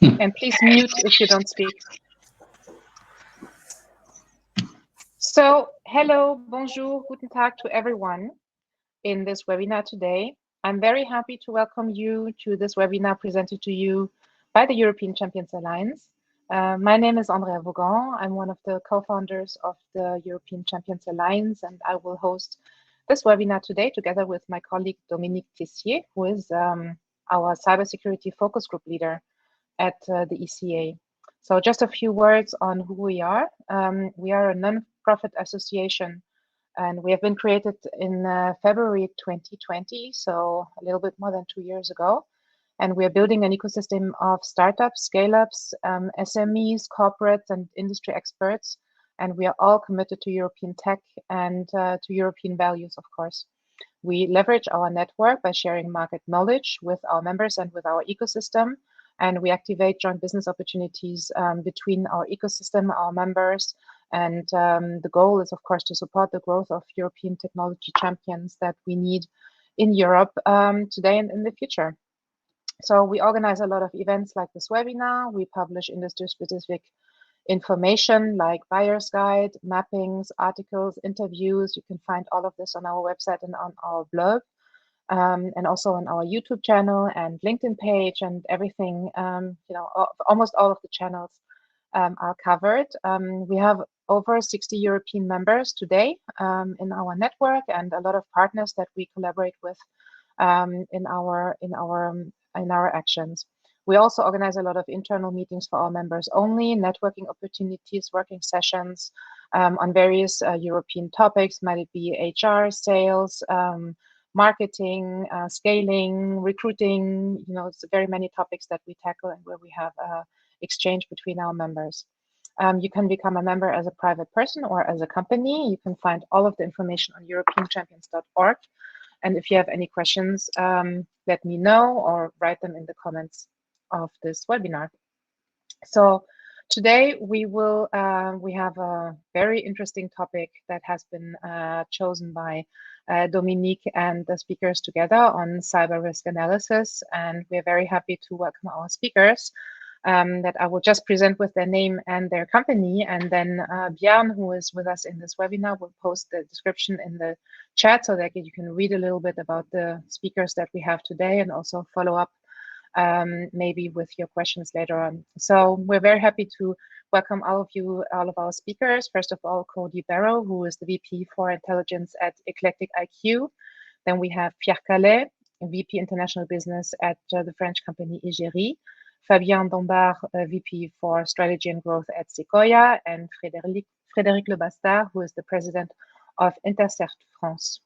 And please mute if you don't speak. So, hello, bonjour, guten Tag to everyone in this webinar today. I'm very happy to welcome you to this webinar presented to you by the European Champions Alliance. My name is Andrea Vaughan. I'm one of the co-founders of the European Champions Alliance, and I will host this webinar today together with my colleague Dominique Tessier, who is our cybersecurity focus group leader at the ECA. So just a few words on who we are. We are a non-profit association, and we have been created in February 2020, so a little bit more than 2 years ago. And we are building an ecosystem of startups, scale-ups, SMEs, corporates, and industry experts. And we are all committed to European tech and to European values, of course. We leverage our network by sharing market knowledge with our members and with our ecosystem. And we activate joint business opportunities between our ecosystem, our members. And the goal is, of course, to support the growth of European technology champions that we need in Europe today and in the future. So we organize a lot of events like this webinar. We publish industry-specific information like buyer's guide, mappings, articles, interviews. You can find all of this on our website and on our blog. And also on our YouTube channel and LinkedIn page and everything, almost all of the channels are covered. We have over 60 European members today in our network and a lot of partners that we collaborate with in our actions. We also organize a lot of internal meetings for our members only, networking opportunities, working sessions on various European topics, might it be HR, sales, marketing, scaling, recruiting, it's very many topics that we tackle and where we have exchange between our members. You can become a member as a private person or as a company. You can find all of the information on europeanchampions.org. And if you have any questions, let me know or write them in the comments of this webinar. So today we have a very interesting topic that has been chosen by Dominique and the speakers together on cyber risk analysis. And we're very happy to welcome our speakers that I will just present with their name and their company. And then Björn, who is with us in this webinar, will post the description in the chat so that you can read a little bit about the speakers that we have today and also follow up maybe with your questions later on. So we're very happy to welcome all of our speakers. First of all, Cody Barrow, who is the VP for Intelligence at ECLECTICIQ. Then we have Pierre Calais, VP International Business at the French company EGERIE. Fabien Dombard, VP for Strategy and Growth at SEKOIA, and Frédéric Le Bastard, who is the President of INTER-CERT France.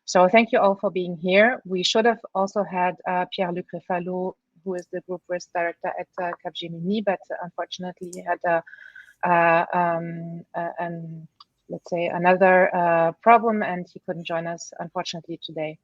So thank you all for being here. We should have also had Pierre-Luc Refalo, who is the Group Risk Director at Capgemini, but unfortunately he had let's say another problem and he couldn't join us, unfortunately, today.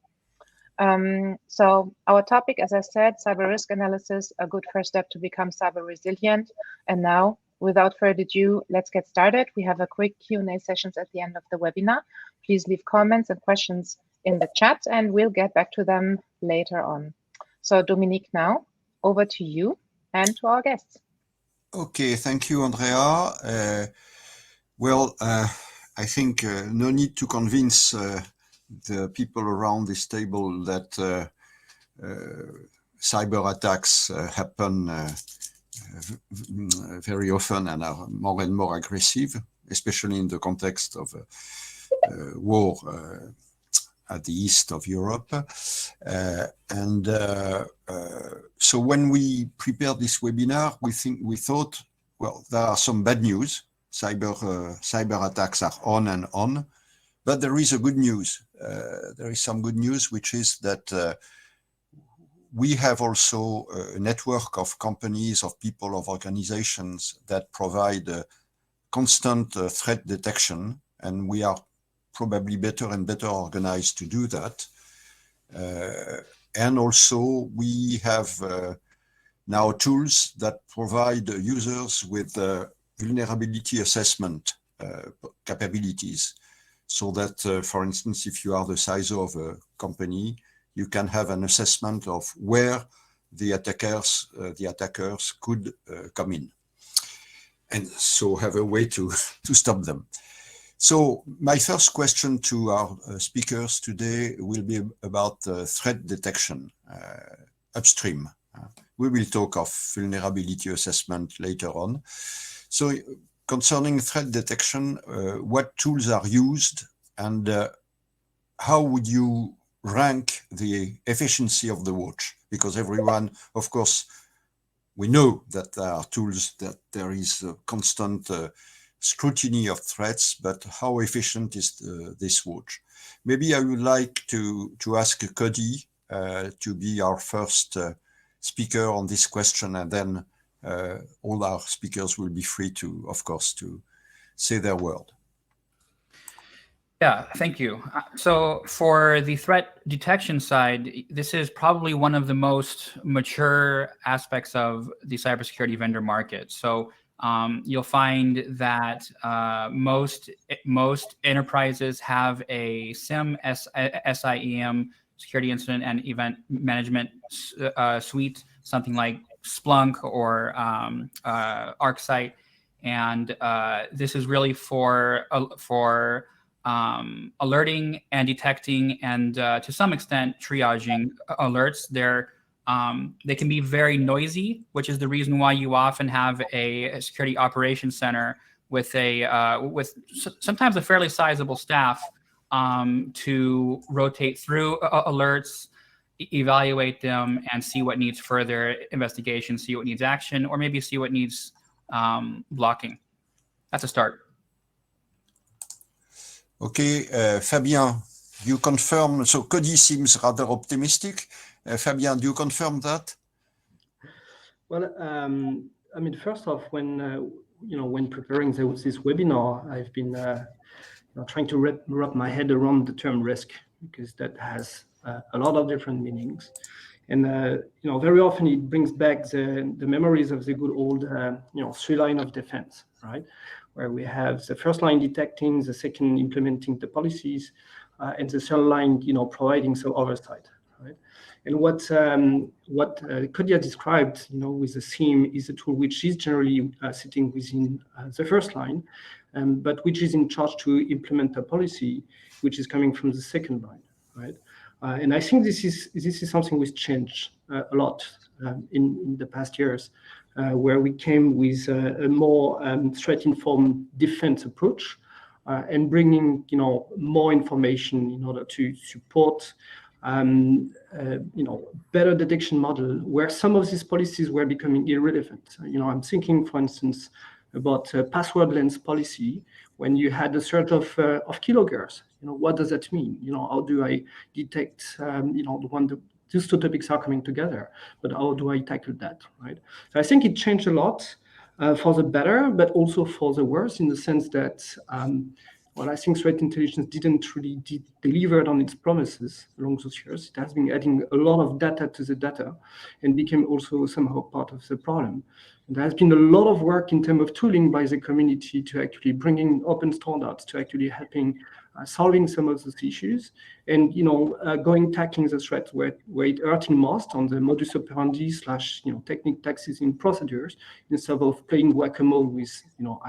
So our topic, as I said, cyber risk analysis, a good first step to become cyber resilient. And now, without further ado, let's get started. We have a quick Q&A sessions at the end of the webinar. Please leave comments and questions in the chat and we'll get back to them later on. So Dominique, now over to you and to our guests. Okay, thank you, Andrea. I think no need to convince the people around this table that cyber attacks happen very often and are more and more aggressive, especially in the context of war at the east of Europe. So when we prepared this webinar, we thought, well, there are some bad news. Cyber attacks are on and on, but there is a good news. There is some good news, which is that we have also a network of companies, of people, of organizations that provide constant threat detection, and we are probably better and better organized to do that. And also we have now tools that provide users with vulnerability assessment capabilities, so that, for instance, if you are the size of a company, you can have an assessment of where the attackers could come in, and so have a way to stop them. So my first question to our speakers today will be about threat detection upstream. We will talk of vulnerability assessment later on. So concerning threat detection, what tools are used, and how would you rank the efficiency of the watch? Because everyone, of course, we know that there are tools, that there is a constant scrutiny of threats, but how efficient is this watch? Maybe I would like to ask Cody to be our first speaker on this question, and then all our speakers will be free to, of course, to say their word. Yeah, thank you. So for the threat detection side, this is probably one of the most mature aspects of the cybersecurity vendor market. So you'll find that most enterprises have a SIEM, SIEM, security incident and event management suite, something like Splunk or ArcSight, and this is really for alerting and detecting and to some extent triaging alerts. They can be very noisy, which is the reason why you often have a security operations center with sometimes a fairly sizable staff to rotate through alerts, evaluate them, and see what needs further investigation, see what needs action, or maybe see what needs blocking. That's a start. Okay, Fabien, you confirm, so Cody seems rather optimistic. Fabien, do you confirm that? Well, I mean, first off, when preparing this webinar, I've been trying to wrap my head around the term risk, because that has a lot of different meanings, and very often it brings back the memories of the good old three line of defense, right? Where we have the first line detecting, the second implementing the policies, and the third line, providing some oversight, right? And what Cody described, with the SIEM, is a tool which is generally sitting within the first line, but which is in charge to implement a policy which is coming from the second line, right? And I think this is something which changed a lot in the past years, where we came with a more threat-informed defense approach, and bringing more information in order to support better detection model, where some of these policies were becoming irrelevant. I'm thinking, for instance, about passwordless policy. When you had a search of kilometers, what does that mean? How do I detect these two topics are coming together, but how do I tackle that, right? So I think it changed a lot for the better, but also for the worse, in the sense that I think threat intelligence didn't really deliver on its promises along those years. It has been adding a lot of data to the data and became also somehow part of the problem. And there has been a lot of work in terms of tooling by the community to actually bringing open standards, to actually helping solving some of those issues, and tackling the threat where it hurting most on the modus operandi / technique taxes in procedures, instead of playing whack-a-mole with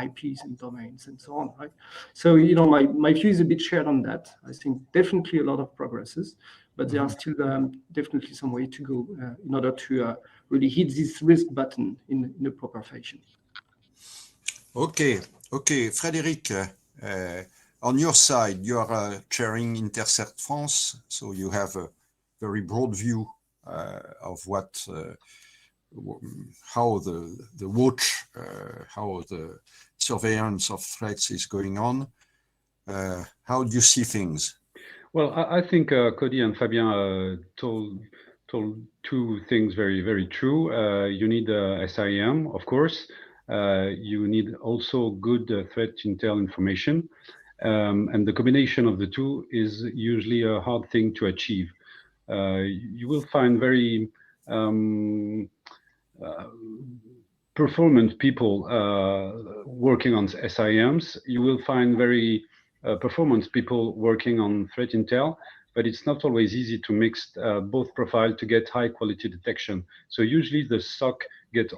IPs and domains and so on, right? So my view is a bit shared on that. I think definitely a lot of progresses, but there are still definitely some way to go in order to really hit this risk button in a proper fashion. Okay, Frédéric, on your side, you are chairing INTER-CERT France, so you have a very broad view of how the watch, how the surveillance of threats is going on. How do you see things? Well, I think Cody and Fabien told two things very, very true. You need SIEM, of course. You need also good threat intel information. And the combination of the two is usually a hard thing to achieve. You will find very performant people working on SIEMs. You will find very performance people working on threat intel, but it's not always easy to mix both profiles to get high quality detection. So usually the SOC gets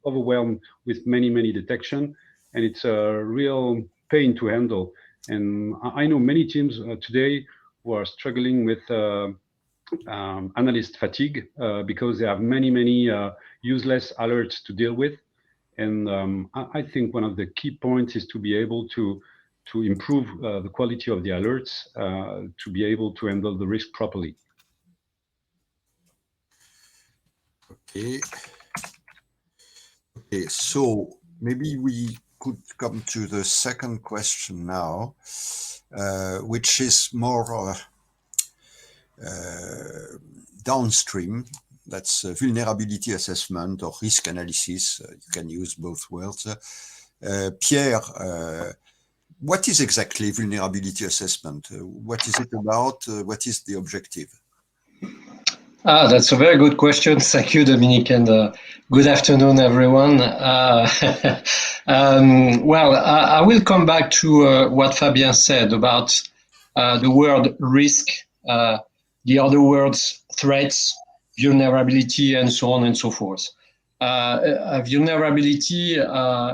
overwhelmed with many detection, and it's a real pain to handle. And I know many teams today who are struggling with analyst fatigue because they have many useless alerts to deal with. And I think one of the key points is to be able to improve the quality of the alerts, to be able to handle the risk properly. Okay. Okay, so maybe we could come to the second question now, which is more downstream. That's vulnerability assessment or risk analysis. You can use both words. Pierre, what is exactly vulnerability assessment? What is it about? What is the objective? That's a very good question. Thank you, Dominique, and good afternoon, everyone. Well, I will come back to what Fabien said about the word risk, the other words threats, vulnerability, and so on and so forth. Vulnerability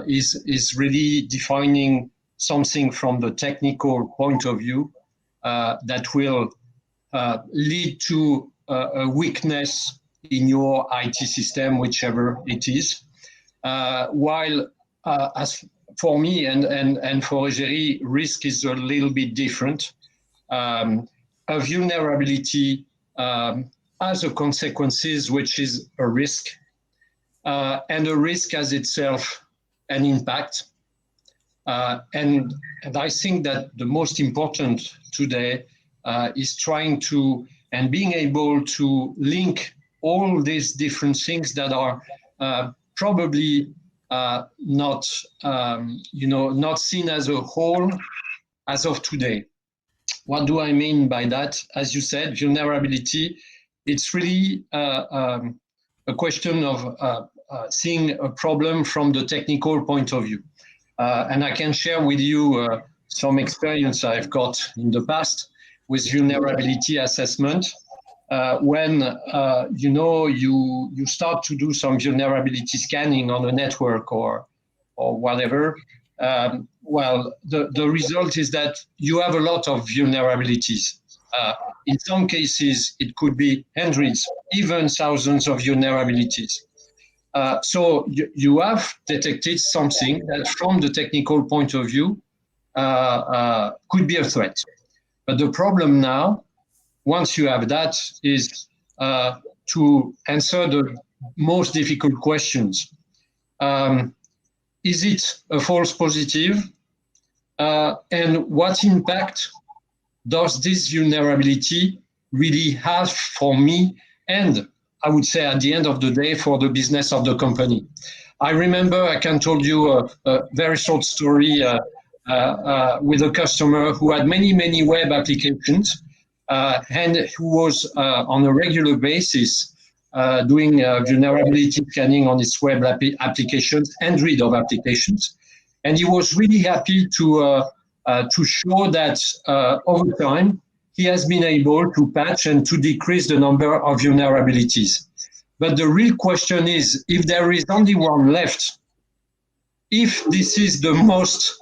is really defining something from the technical point of view that will lead to a weakness in your IT system, whichever it is. While as for me and for EGERIE, risk is a little bit different. A vulnerability has a consequences, which is a risk, and a risk has itself an impact. And I think that the most important today is trying to and being able to link all these different things that are probably not seen as a whole as of today. What do I mean by that? As you said, vulnerability, it's really a question of seeing a problem from the technical point of view. And I can share with you some experience I've got in the past with vulnerability assessment. When you start to do some vulnerability scanning on a network or whatever, well, the result is that you have a lot of vulnerabilities. In some cases, it could be hundreds, even thousands of vulnerabilities. So you have detected something that from the technical point of view could be a threat. But the problem now, once you have that, is to answer the most difficult questions. Is it a false positive? And what impact does this vulnerability really have for me? And I would say at the end of the day, for the business of the company. I remember I can tell you a very short story with a customer who had many web applications and who was on a regular basis doing vulnerability scanning on its web applications and rid of applications. And he was really happy to show that over time, he has been able to patch and to decrease the number of vulnerabilities. But the real question is, if there is only one left, if this is the most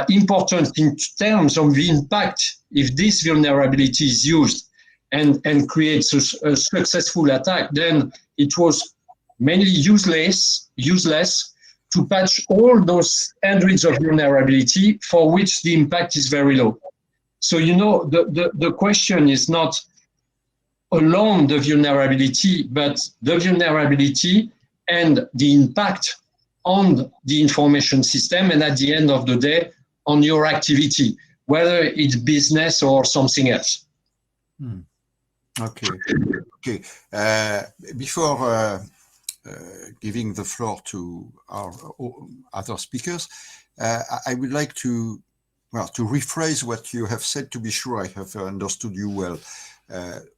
important in terms of the impact, if this vulnerability is used and creates a successful attack, then it was mainly useless to patch all those hundreds of vulnerability for which the impact is very low. So, the question is not alone the vulnerability, but the vulnerability and the impact on the information system, and at the end of the day, on your activity, whether it's business or something else. Okay. Before giving the floor to our other speakers, I would like to rephrase what you have said to be sure I have understood you well.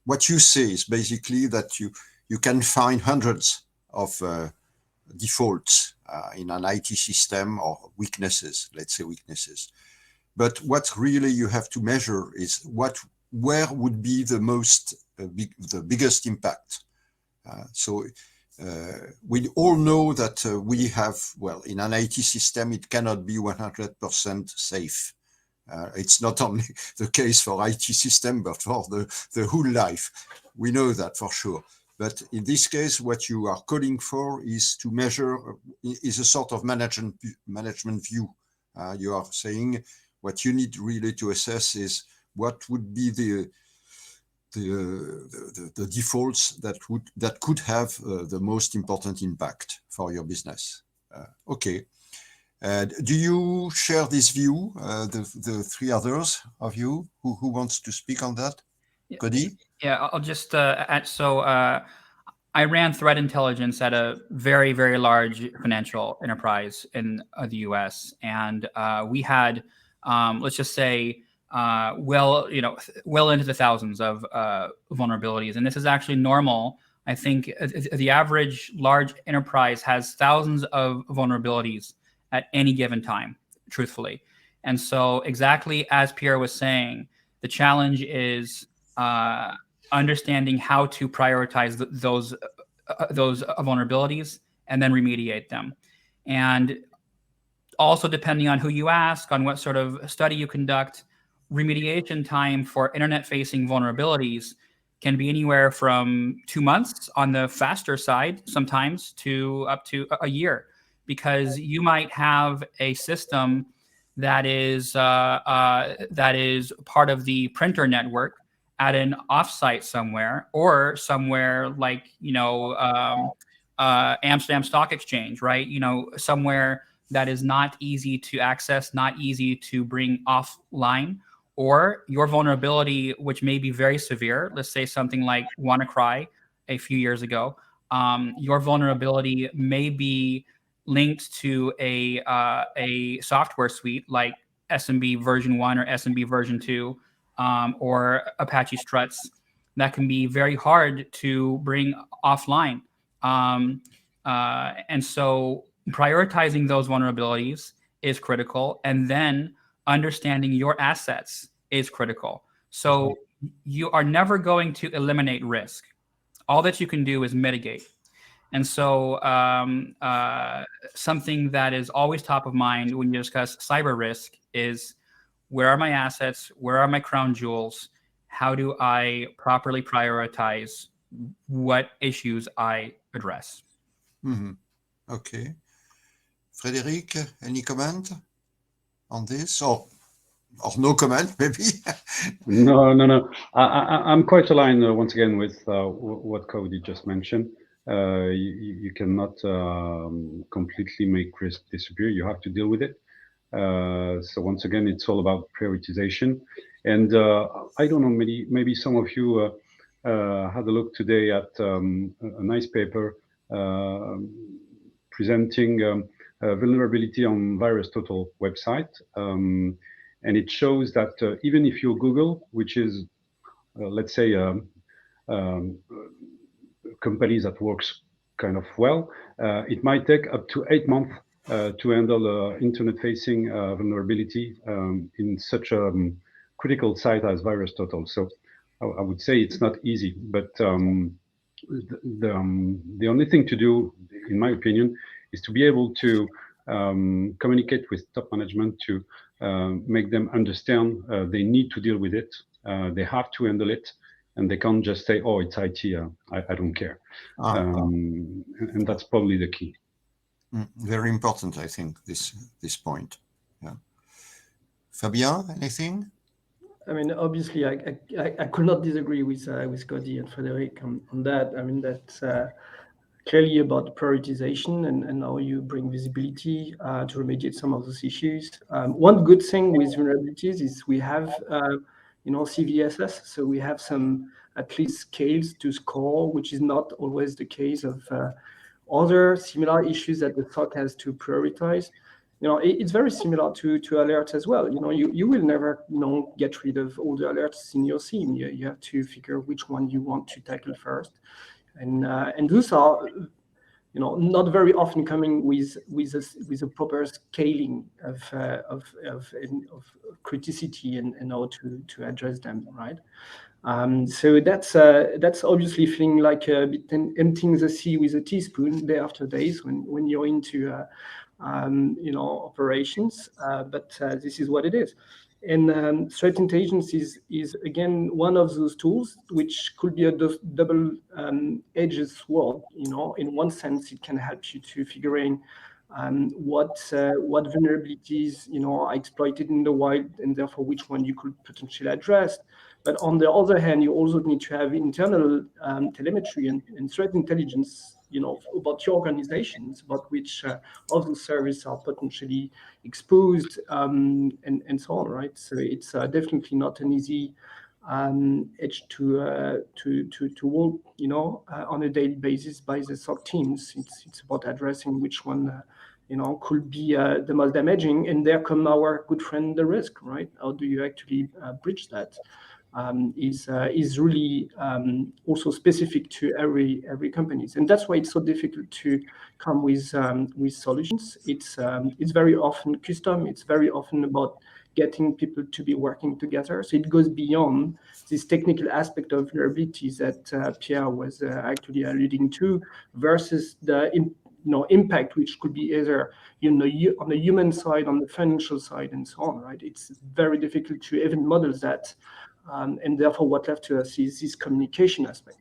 What you say is basically that you can find hundreds of defaults in an IT system or weaknesses, let's say weaknesses. But what really you have to measure is what where would be the the biggest impact. We all know that we have, well, in an IT system, it cannot be 100% safe. It's not only the case for IT system, but for the whole life. We know that for sure. But in this case, what you are calling for is to measure, is a sort of management view. You are saying what you need really to assess is what would be the defaults that could have the most important impact for your business. Okay. Do you share this view, the three others of you who wants to speak on that? Cody? Yeah, I'll just add. So I ran threat intelligence at a very, very large financial enterprise in the US, and we had, let's just say, well into the thousands of vulnerabilities, and this is actually normal. I think the average large enterprise has thousands of vulnerabilities at any given time, truthfully. And so exactly as Pierre was saying, the challenge is understanding how to prioritize those vulnerabilities and then remediate them. And also, depending on who you ask, on what sort of study you conduct, remediation time for internet-facing vulnerabilities can be anywhere from 2 months on the faster side sometimes to up to a year, because you might have a system that is part of the printer network at an offsite somewhere, or somewhere like Amsterdam Stock Exchange, right? Somewhere that is not easy to access, not easy to bring offline, or your vulnerability, which may be very severe. Let's say something like WannaCry a few years ago. Your vulnerability may be linked to a software suite like SMB version 1 or SMB version 2, or Apache Struts, that can be very hard to bring offline. And so prioritizing those vulnerabilities is critical, and then understanding your assets is critical. So you are never going to eliminate risk. All that you can do is mitigate. And so something that is always top of mind when you discuss cyber risk is, where are my assets? Where are my crown jewels? How do I properly prioritize what issues I address? Mm-hmm. Okay. Frédéric, any comment on this, or no comment, maybe? No. I'm quite aligned once again with what Cody just mentioned. You cannot completely make risk disappear. You have to deal with it. So once again, it's all about prioritization. And I don't know, maybe some of you had a look today at a nice paper presenting vulnerability on VirusTotal website. And it shows that even if you Google, which is, let's say, companies that works kind of well, it might take up to 8 months to handle internet-facing vulnerability in such a critical site as VirusTotal. So I would say it's not easy, but the only thing to do, in my opinion, is to be able to communicate with top management to make them understand they need to deal with it. They have to handle it, and they can't just say, "Oh, it's IT. I don't care." And that's probably the key. Very important, I think, this point. Yeah. Fabien, anything? I mean, obviously, I could not disagree with Cody and Frédéric on that. I mean, that's clearly about prioritization and how you bring visibility to remediate some of those issues. One good thing with vulnerabilities is we have, CVSS, so we have some at least scales to score, which is not always the case of other similar issues that the SOC has to prioritize. It's very similar to alerts as well. You will never, get rid of all the alerts in your scene. You have to figure which one you want to tackle first. And those are not very often coming with a proper scaling of criticity and how to address them, right? So that's obviously feeling like a bit emptying the sea with a teaspoon day after day when you're into operations, but this is what it is. And threat intelligence is again one of those tools which could be a double-edged sword. In one sense, it can help you to figuring what vulnerabilities are exploited in the wild, and therefore which one you could potentially address. But on the other hand, you also need to have internal telemetry and threat intelligence, about your organizations, about which other services are potentially exposed, and so on, right? So it's definitely not an easy edge to work, on a daily basis by the SOC teams. It's about addressing which one, could be the most damaging, and there come our good friend the risk, right? How do you actually bridge that? Is really also specific to every company, and that's why it's so difficult to come with solutions. It's very often custom. It's very often about getting people to be working together. So it goes beyond this technical aspect of vulnerabilities that Pierre was actually alluding to, versus the impact, which could be either on the human side, on the financial side, and so on. Right? It's very difficult to even model that. And therefore, what left to us is this communication aspect.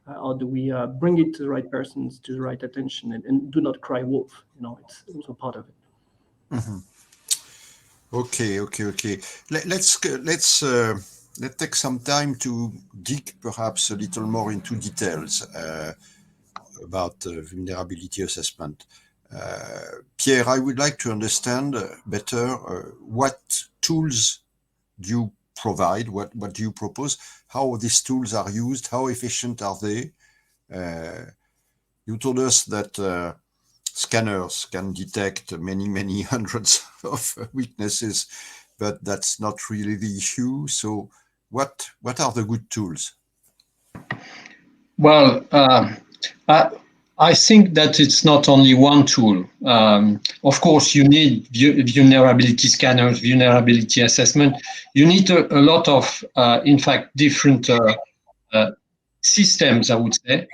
How do we bring it to the right persons, to the right attention, and do not cry wolf? It's also part of it. Mm-hmm. Okay. Let's take some time to dig perhaps a little more into details about vulnerability assessment. Pierre, I would like to understand better what tools do you provide, what do you propose, how these tools are used, how efficient are they? You told us that scanners can detect many hundreds of weaknesses, but that's not really the issue. So what are the good tools? Well, I think that it's not only one tool. Of course, you need vulnerability scanners, vulnerability assessment. You need a lot of, in fact, different systems, I would say,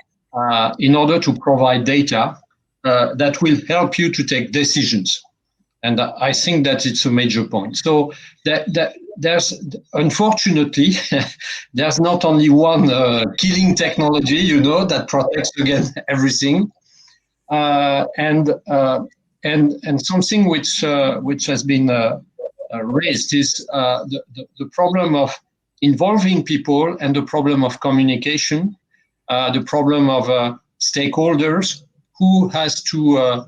in order to provide data that will help you to take decisions. And I think that it's a major point. So there's, unfortunately, there's not only one killing technology, that protects against everything. And something which has been raised is the problem of involving people, and the problem of communication, the problem of stakeholders who has to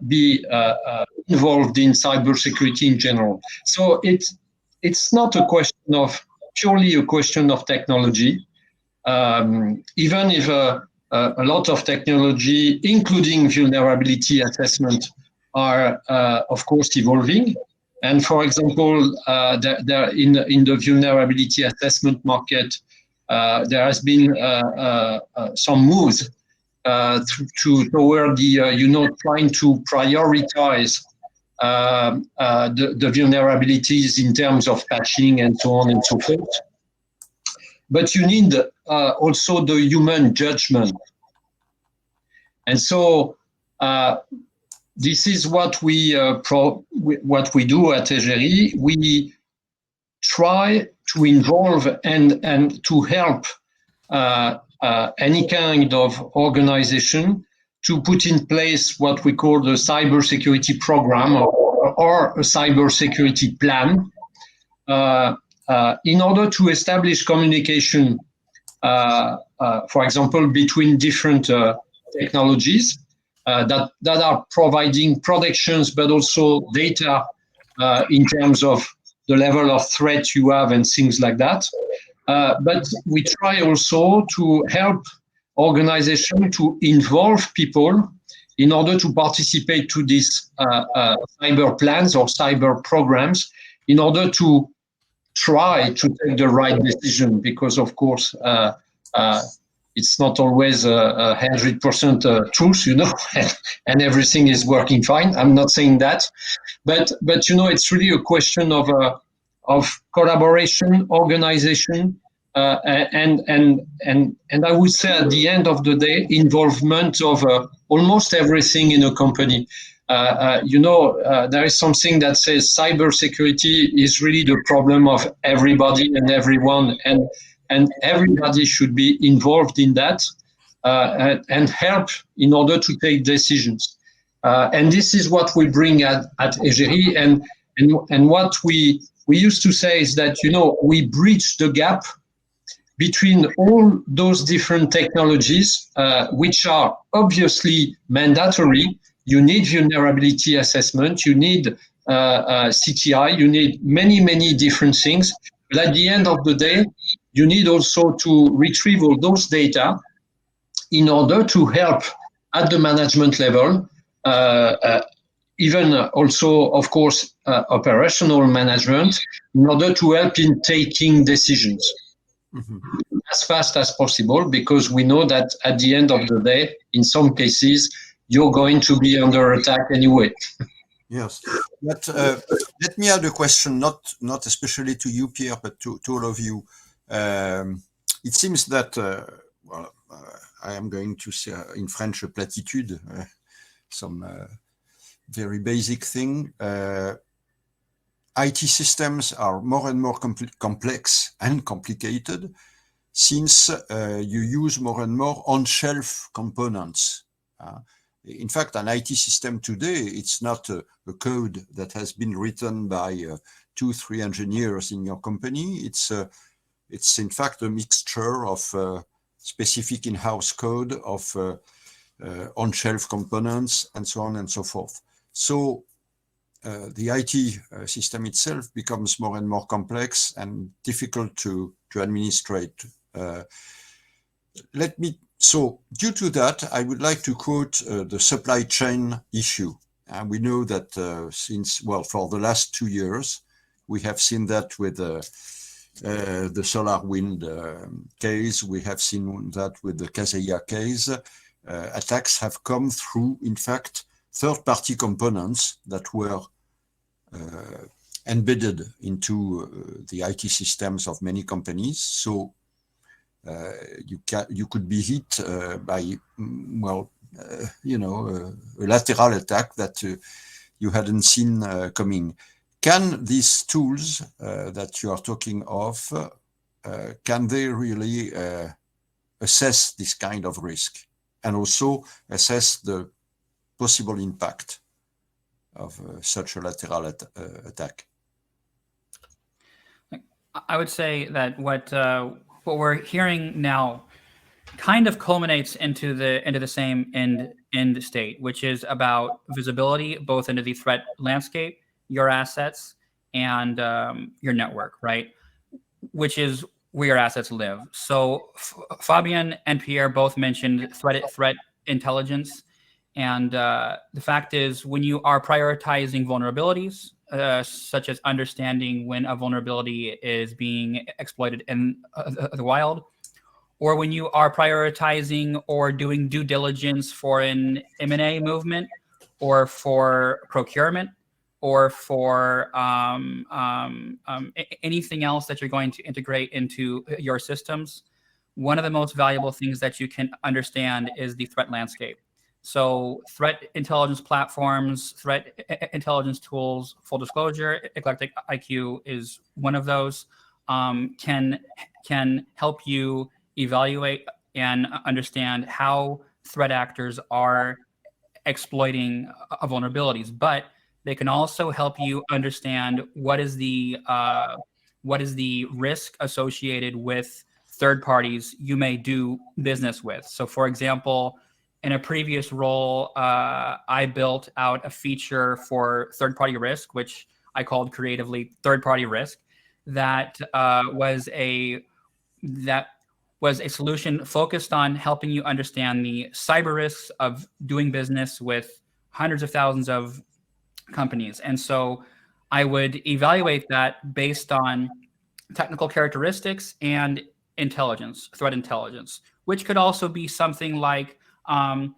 be involved in cybersecurity in general. So it's not purely a question of technology, even if a lot of technology, including vulnerability assessment, are of course evolving. And for example, there in the vulnerability assessment market, there has been some moves toward the trying to prioritize the vulnerabilities in terms of patching and so on and so forth. But you need also the human judgment. And so this is what we do at EGERIE. We try to involve and to help any kind of organization to put in place what we call the cybersecurity program or a cybersecurity plan in order to establish communication, for example, between different technologies that are providing protections, but also data in terms of the level of threat you have and things like that. But we try also to help organizations to involve people in order to participate to these cyber plans or cyber programs in order to try to take the right decision, because of course it's not always 100% truth, and everything is working fine. I'm not saying that, but it's really a question of collaboration, organization, and I would say at the end of the day, involvement of almost everything in a company. There is something that says cybersecurity is really the problem of everybody and everyone, and everybody should be involved in that and help in order to take decisions. And this is what we bring at EGERIE, and what we used to say is that we bridge the gap between all those different technologies, which are obviously mandatory. You need vulnerability assessment, you need CTI, you need many different things. But at the end of the day, you need also to retrieve all those data in order to help at the management level, even also, of course, operational management, in order to help in taking decisions as fast as possible, because we know that at the end of the day, in some cases, you're going to be under attack anyway. Yes, but let me add a question, not especially to you, Pierre, but to all of you. It seems that, I am going to say in French a platitude, some very basic thing. IT systems are more and more complex and complicated since you use more and more on-shelf components. In fact, an IT system today, it's not a code that has been written by 2-3 engineers in your company. It's in fact a mixture of specific in-house code, of on-shelf components, and so on and so forth. So the IT system itself becomes more and more complex and difficult to administrate. So due to that, I would like to quote the supply chain issue. And we know that for the last 2 years, we have seen that with the SolarWind case. We have seen that with the Kaseya case. Attacks have come through, in fact, third-party components that were embedded into the IT systems of many companies. So you could be hit by, a lateral attack that you hadn't seen coming. Can these tools that you are talking of, can they really assess this kind of risk and also assess the possible impact of such a lateral attack? I would say that what we're hearing now kind of culminates into the same end state, which is about visibility both into the threat landscape, your assets, and your network, right? Which is where your assets live. So Fabien and Pierre both mentioned threat intelligence, and the fact is, when you are prioritizing vulnerabilities, such as understanding when a vulnerability is being exploited in the wild, or when you are prioritizing or doing due diligence for an M&A movement, or for procurement, or for anything else that you're going to integrate into your systems, one of the most valuable things that you can understand is the threat landscape. So threat intelligence platforms, threat intelligence tools, full disclosure, ECLECTICIQ is one of those, can help you evaluate and understand how threat actors are exploiting vulnerabilities. But they can also help you understand what is the risk associated with third parties you may do business with. So for example, in a previous role, I built out a feature for third-party risk, which I called creatively third-party risk. That was a solution focused on helping you understand the cyber risks of doing business with hundreds of thousands of companies. And so I would evaluate that based on technical characteristics and intelligence, threat intelligence. which could also be something like, has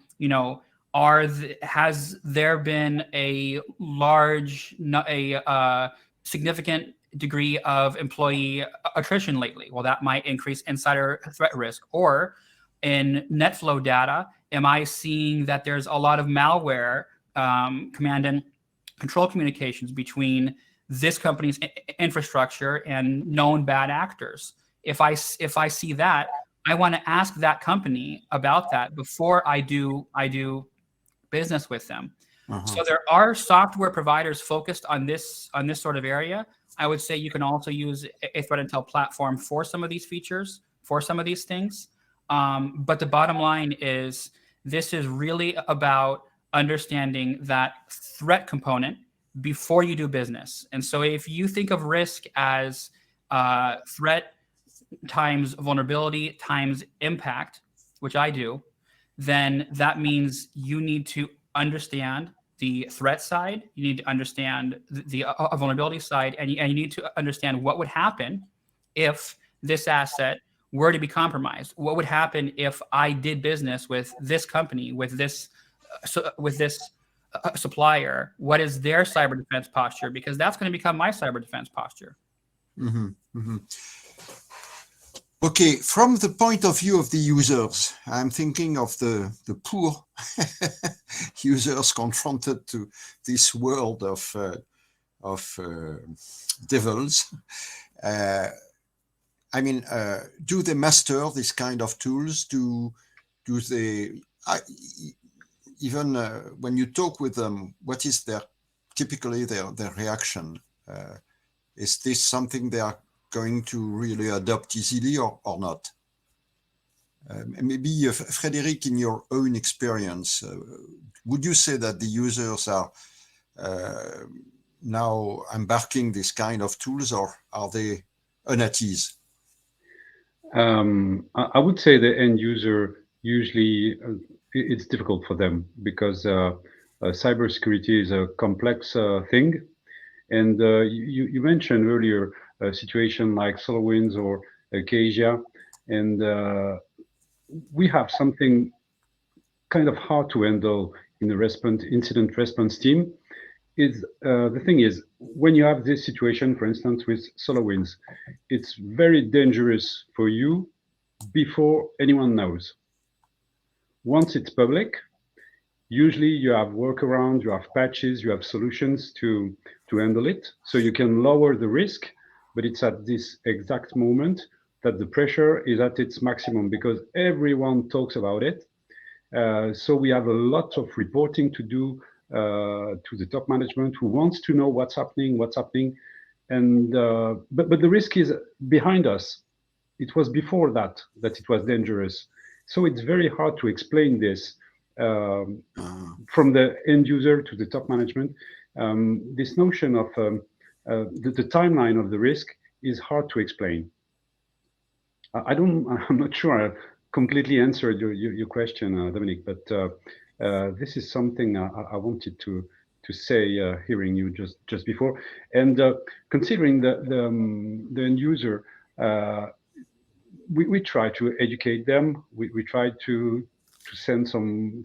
there been a significant degree of employee attrition lately? Well, that might increase insider threat risk. Or in NetFlow data, am I seeing that there's a lot of malware command and control communications between this company's infrastructure and known bad actors? If I see that, I want to ask that company about that before I do business with them. So there are software providers focused on this sort of area. I would say you can also use a threat intel platform for some of these features, for some of these things. But the bottom line is, this is really about understanding that threat component before you do business. And so if you think of risk as threat times vulnerability times impact, which I do, then that means you need to understand the threat side, you need to understand the vulnerability side, and you need to understand what would happen if this asset were to be compromised. What would happen if I did business with this company, with this supplier? What is their cyber defense posture? Because that's going to become my cyber defense posture. Okay, from the point of view of the users, I'm thinking of the poor users confronted to this world of devils. I mean, do they master this kind of tools? Do they, even when you talk with them, what is typically their reaction? Is this something they are going to really adopt easily or not? Maybe Frédéric, in your own experience, would you say that the users are now embarking this kind of tools, or are they at ease? I would say the end user usually it's difficult for them, because cybersecurity is a complex thing. And you mentioned earlier a situation like SolarWinds or Acacia, and we have something kind of hard to handle in the incident response team. The thing is, when you have this situation, for instance, with SolarWinds, it's very dangerous for you before anyone knows. Once it's public, usually you have workarounds, you have patches, you have solutions to handle it, so you can lower the risk. But it's at this exact moment that the pressure is at its maximum, because everyone talks about it. So we have a lot of reporting to do to the top management, who wants to know what's happening. And but the risk is behind us. It was before that it was dangerous. So it's very hard to explain this from the end user to the top management. This notion of the timeline of the risk is hard to explain. I'm not sure I completely answered your question, Dominic, but this is something I wanted to say, hearing you just before. And considering the end user, we try to educate them. We try to send some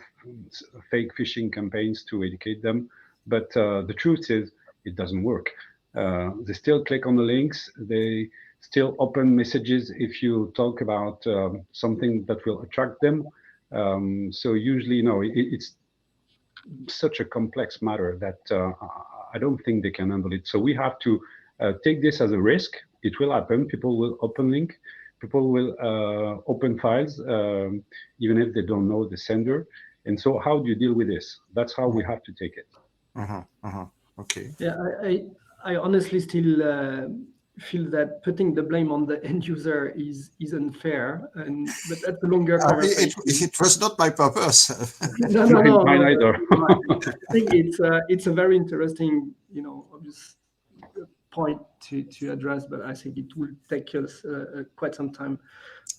fake phishing campaigns to educate them, but the truth is it doesn't work. They still click on the links. They still open messages if you talk about something that will attract them. So usually, it's such a complex matter that I don't think they can handle it. So we have to take this as a risk. It will happen. People will open link. People will open files, even if they don't know the sender. And so how do you deal with this? That's how we have to take it. Okay. Yeah, I honestly still feel that putting the blame on the end user is unfair, but that's a longer conversation. It was not my purpose. No. Mine either. I think it's a very interesting, obvious point to address, but I think it will take us quite some time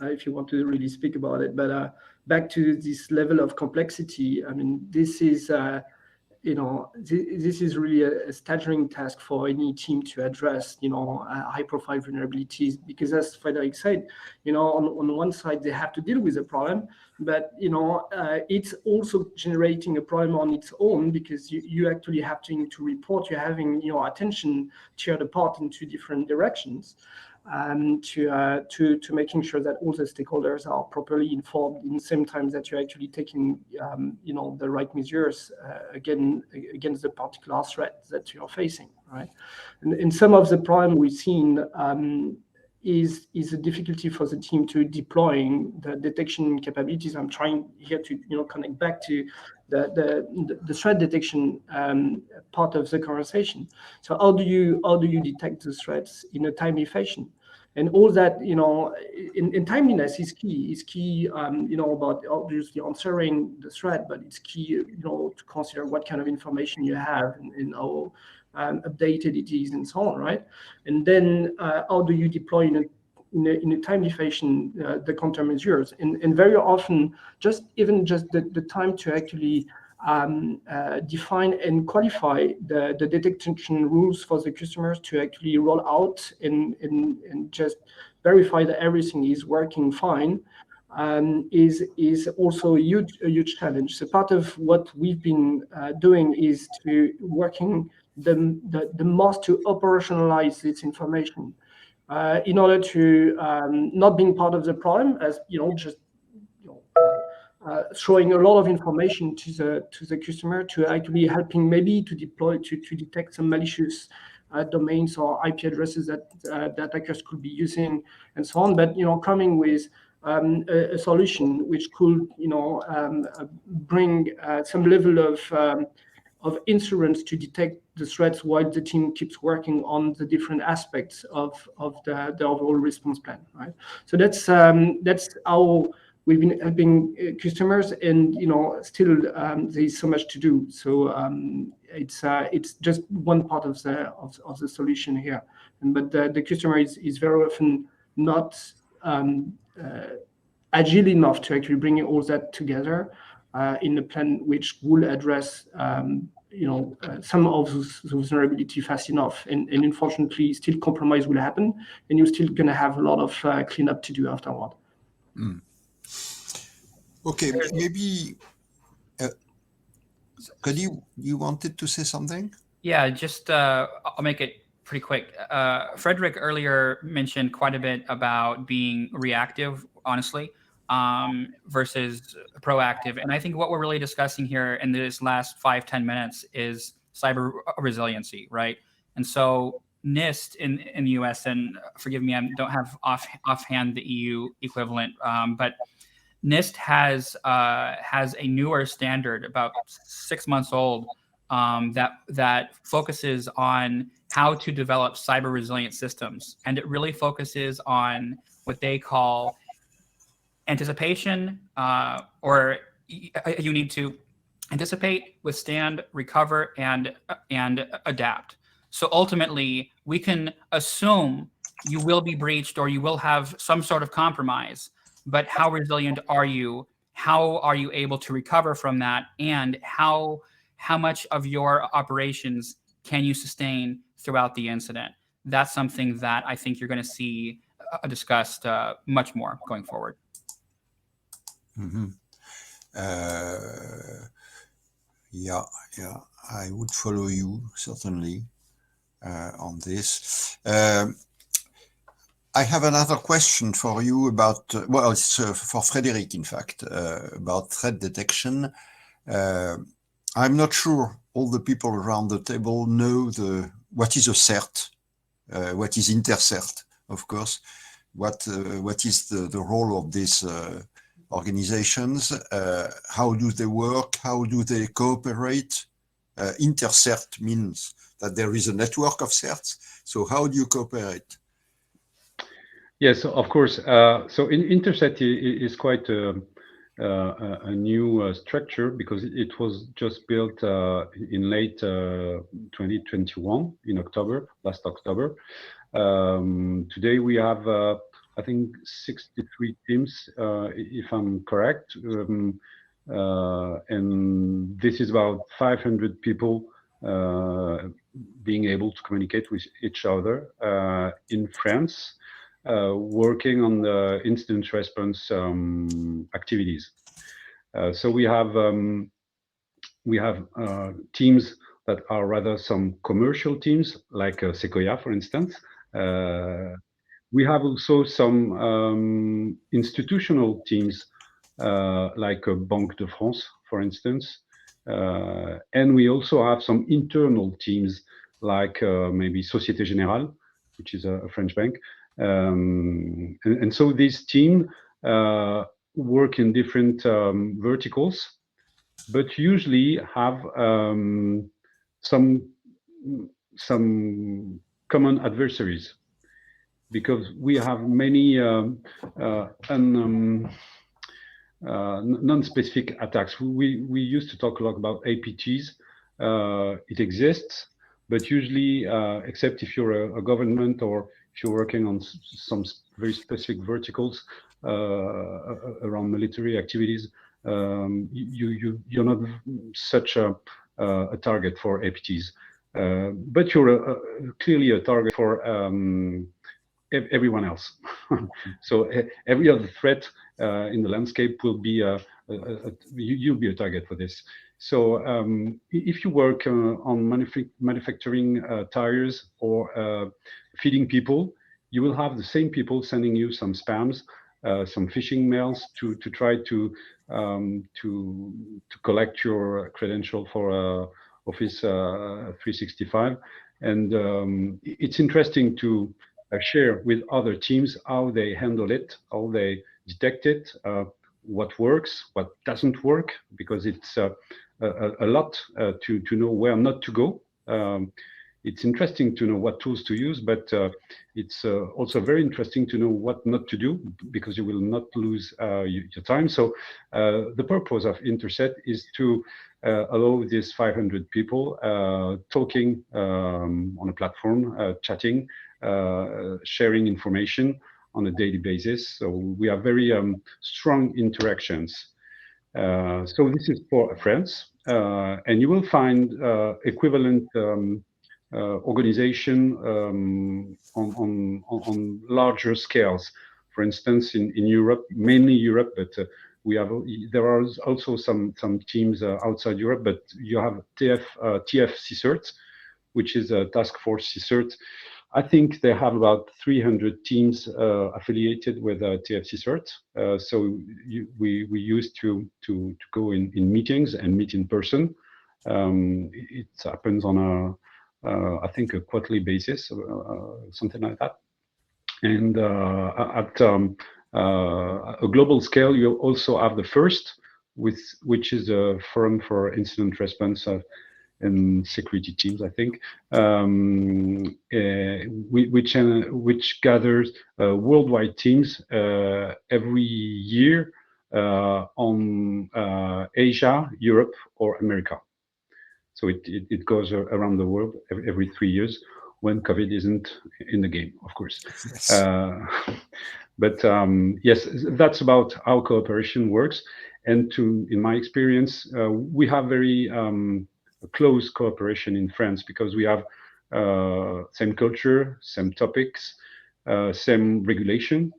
if you want to really speak about it. But back to this level of complexity, I mean, this is this is really a staggering task for any team to address, high-profile vulnerabilities, because as Frédéric said, on one side they have to deal with the problem, but it's also generating a problem on its own, because you actually have to report. You're having your attention teared apart into different directions. To making sure that all the stakeholders are properly informed, in the same time that you're actually taking the right measures against the particular threat that you're facing, right? And some of the problem we've seen is a difficulty for the team to deploying the detection capabilities. I'm trying here to connect back to the threat detection part of the conversation. So how do you detect the threats in a timely fashion? And all that, in timeliness is key. Is key, about obviously answering the threat, but it's key, to consider what kind of information you have and how updated it is and so on, right? And then how do you deploy in a timely fashion the countermeasures? And very often, just the time to actually define and qualify the detection rules for the customers to actually roll out and just verify that everything is working fine is also a huge challenge. So part of what we've been doing is to working the most to operationalize this information in order to not being part of the problem, as just throwing a lot of information to the customer, to actually helping maybe to deploy to detect some malicious domains or IP addresses that attackers could be using and so on. But coming with a solution which could bring some level of insurance to detect the threats while the team keeps working on the different aspects of the overall response plan, right? So that's how we've been helping customers, and still there's so much to do. So it's just one part of the solution here, but the customer is very often not agile enough to actually bring all that together in a plan which will address some of those vulnerability fast enough, and unfortunately still compromise will happen, and you're still going to have a lot of cleanup to do afterward. Okay, maybe Cody, you wanted to say something? Yeah, just I'll make it pretty quick. Frédéric earlier mentioned quite a bit about being reactive, honestly, versus proactive. And I think what we're really discussing here in this last 5-10 minutes is cyber resiliency, right? And so NIST in the US, and forgive me, I don't have offhand the EU equivalent, but NIST has a newer standard, about 6 months old, that focuses on how to develop cyber resilient systems, and it really focuses on what they call anticipation, or you need to anticipate, withstand, recover, and adapt. So ultimately, we can assume you will be breached or you will have some sort of compromise. But how resilient are you? How are you able to recover from that? And how much of your operations can you sustain throughout the incident? That's something that I think you're going to see discussed much more going forward. Mm-hmm. Yeah, I would follow you certainly on this. I have another question for you about, well, it's for Frédéric, in fact, about threat detection. I'm not sure all the people around the table know what is a CERT, what is INTER-CERT, of course, what is the role of these organizations, how do they work, how do they cooperate? INTER-CERT means that there is a network of CERTs, so how do you cooperate? Yes, of course. So INTER-CERT is quite a new structure, because it was just built in late 2021, in October, last October. Today we have, I think, 63 teams, if I'm correct. and this is about 500 people being able to communicate with each other in France, working on the incident response activities. So we have teams that are rather some commercial teams, like SEKOIA, for instance. We have also some institutional teams, like Banque de France, for instance. And we also have some internal teams, like maybe Société Générale, which is a French bank. And so these teams work in different verticals, but usually have some common adversaries, because we have many non-specific attacks. We used to talk a lot about APTs. It exists, but usually, except if you're a government or if you're working on some very specific verticals around military activities, you're not such a target for APTs. But you're clearly a target for everyone else. So every other threat in the landscape will be you'll be a target for this. So if you work on manufacturing tires or feeding people, you will have the same people sending you some spams, some phishing mails to try to collect your credential for Office 365. And it's interesting to share with other teams how they handle it, how they detect it, what works, what doesn't work, because it's a lot to know where not to go. It's interesting to know what tools to use, but it's also very interesting to know what not to do, because you will not lose your time. So the purpose of INTER-CERT is to allow these 500 people talking on a platform, chatting, sharing information on a daily basis. So we have very strong interactions. So this is for France, and you will find equivalent organization on larger scales. For instance, in Europe, mainly Europe, but there are also some teams outside Europe. But you have TF-CERT, which is a task force CERT. I think they have about 300 teams affiliated with TF-CERT. So we used to go in meetings and meet in person. It happens on I think a quarterly basis, something like that. And at a global scale, you also have the FIRST, which is a Forum for Incident Response and Security Teams, I think, which gathers worldwide teams every year on Asia, Europe, or America. So it goes around the world every 3 years, when COVID isn't in the game, of course. Yes. But yes, that's about how cooperation works. And in my experience, we have very close cooperation in France, because we have same culture, same topics, same regulation.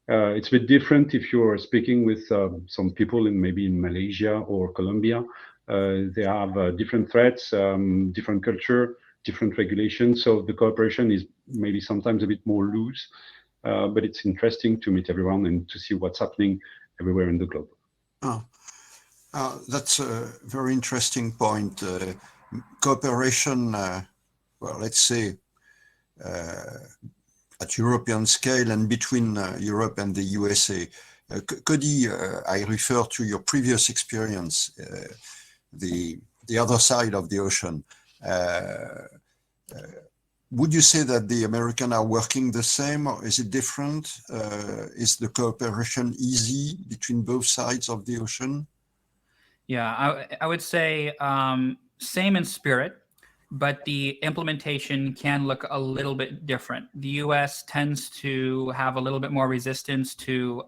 It's a bit different if you're speaking with some people maybe in Malaysia or Colombia. They have different threats, different culture, different regulations. So the cooperation is maybe sometimes a bit more loose, but it's interesting to meet everyone and to see what's happening everywhere in the globe. Oh. That's a very interesting point. Cooperation, well, let's say, at European scale and between Europe and the USA. Cody, I refer to your previous experience, the other side of the ocean. Would you say that the Americans are working the same, or is it different? Is the cooperation easy between both sides of the ocean? Yeah, I would say same in spirit, but the implementation can look a little bit different. The US tends to have a little bit more resistance to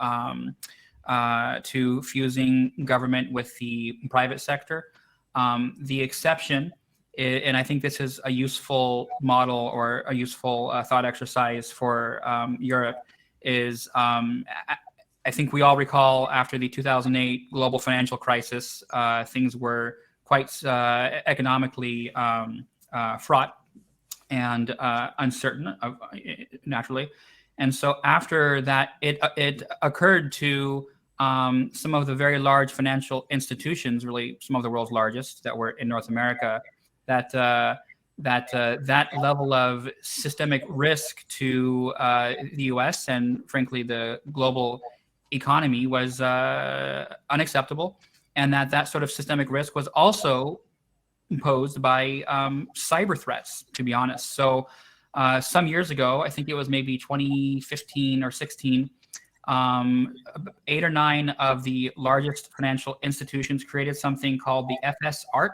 to fusing government with the private sector. The exception, and I think this is a useful model or a useful thought exercise for Europe, is I think we all recall after the 2008 global financial crisis, things were quite economically fraught and uncertain, naturally. And so after that, it occurred to some of the very large financial institutions, really some of the world's largest that were in North America, that that level of systemic risk to the U.S. and frankly the global economy was unacceptable, and that sort of systemic risk was also imposed by cyber threats, to be honest. So some years ago, I think it was maybe 2015 or 16, 8 or 9 of the largest financial institutions created something called the FSARC,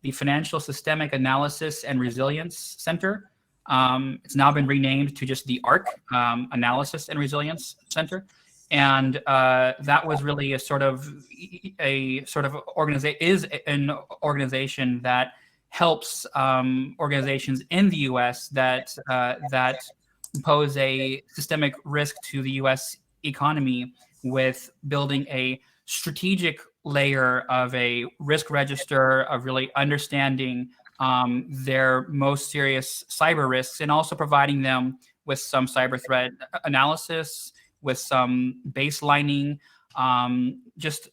the Financial Systemic Analysis and Resilience Center. It's now been renamed to just the ARC, Analysis and Resilience Center. And that was really is an organization that helps organizations in the U.S. that pose a systemic risk to the U.S. economy with building a strategic layer of a risk register of really understanding their most serious cyber risks, and also providing them with some cyber threat analysis, with some baselining, just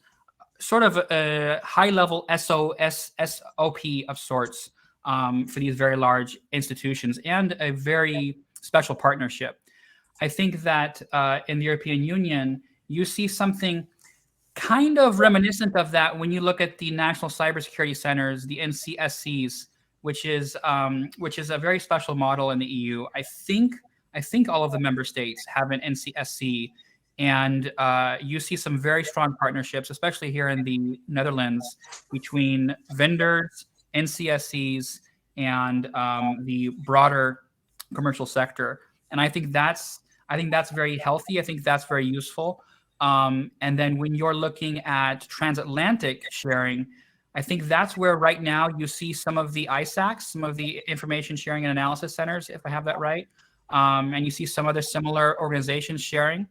sort of a high-level SOP of sorts for these very large institutions, and a very special partnership. I think that in the European Union, you see something kind of reminiscent of that when you look at the National Cybersecurity Centers, the NCSCs, which is a very special model in the EU. I think all of the member states have an NCSC, and you see some very strong partnerships, especially here in the Netherlands, between vendors, NCSCs, and the broader commercial sector. And I think that's very healthy. I think that's very useful. And then when you're looking at transatlantic sharing, I think that's where right now you see some of the ISACs, some of the information sharing and analysis centers, if I have that right. And you see some other similar organizations sharing.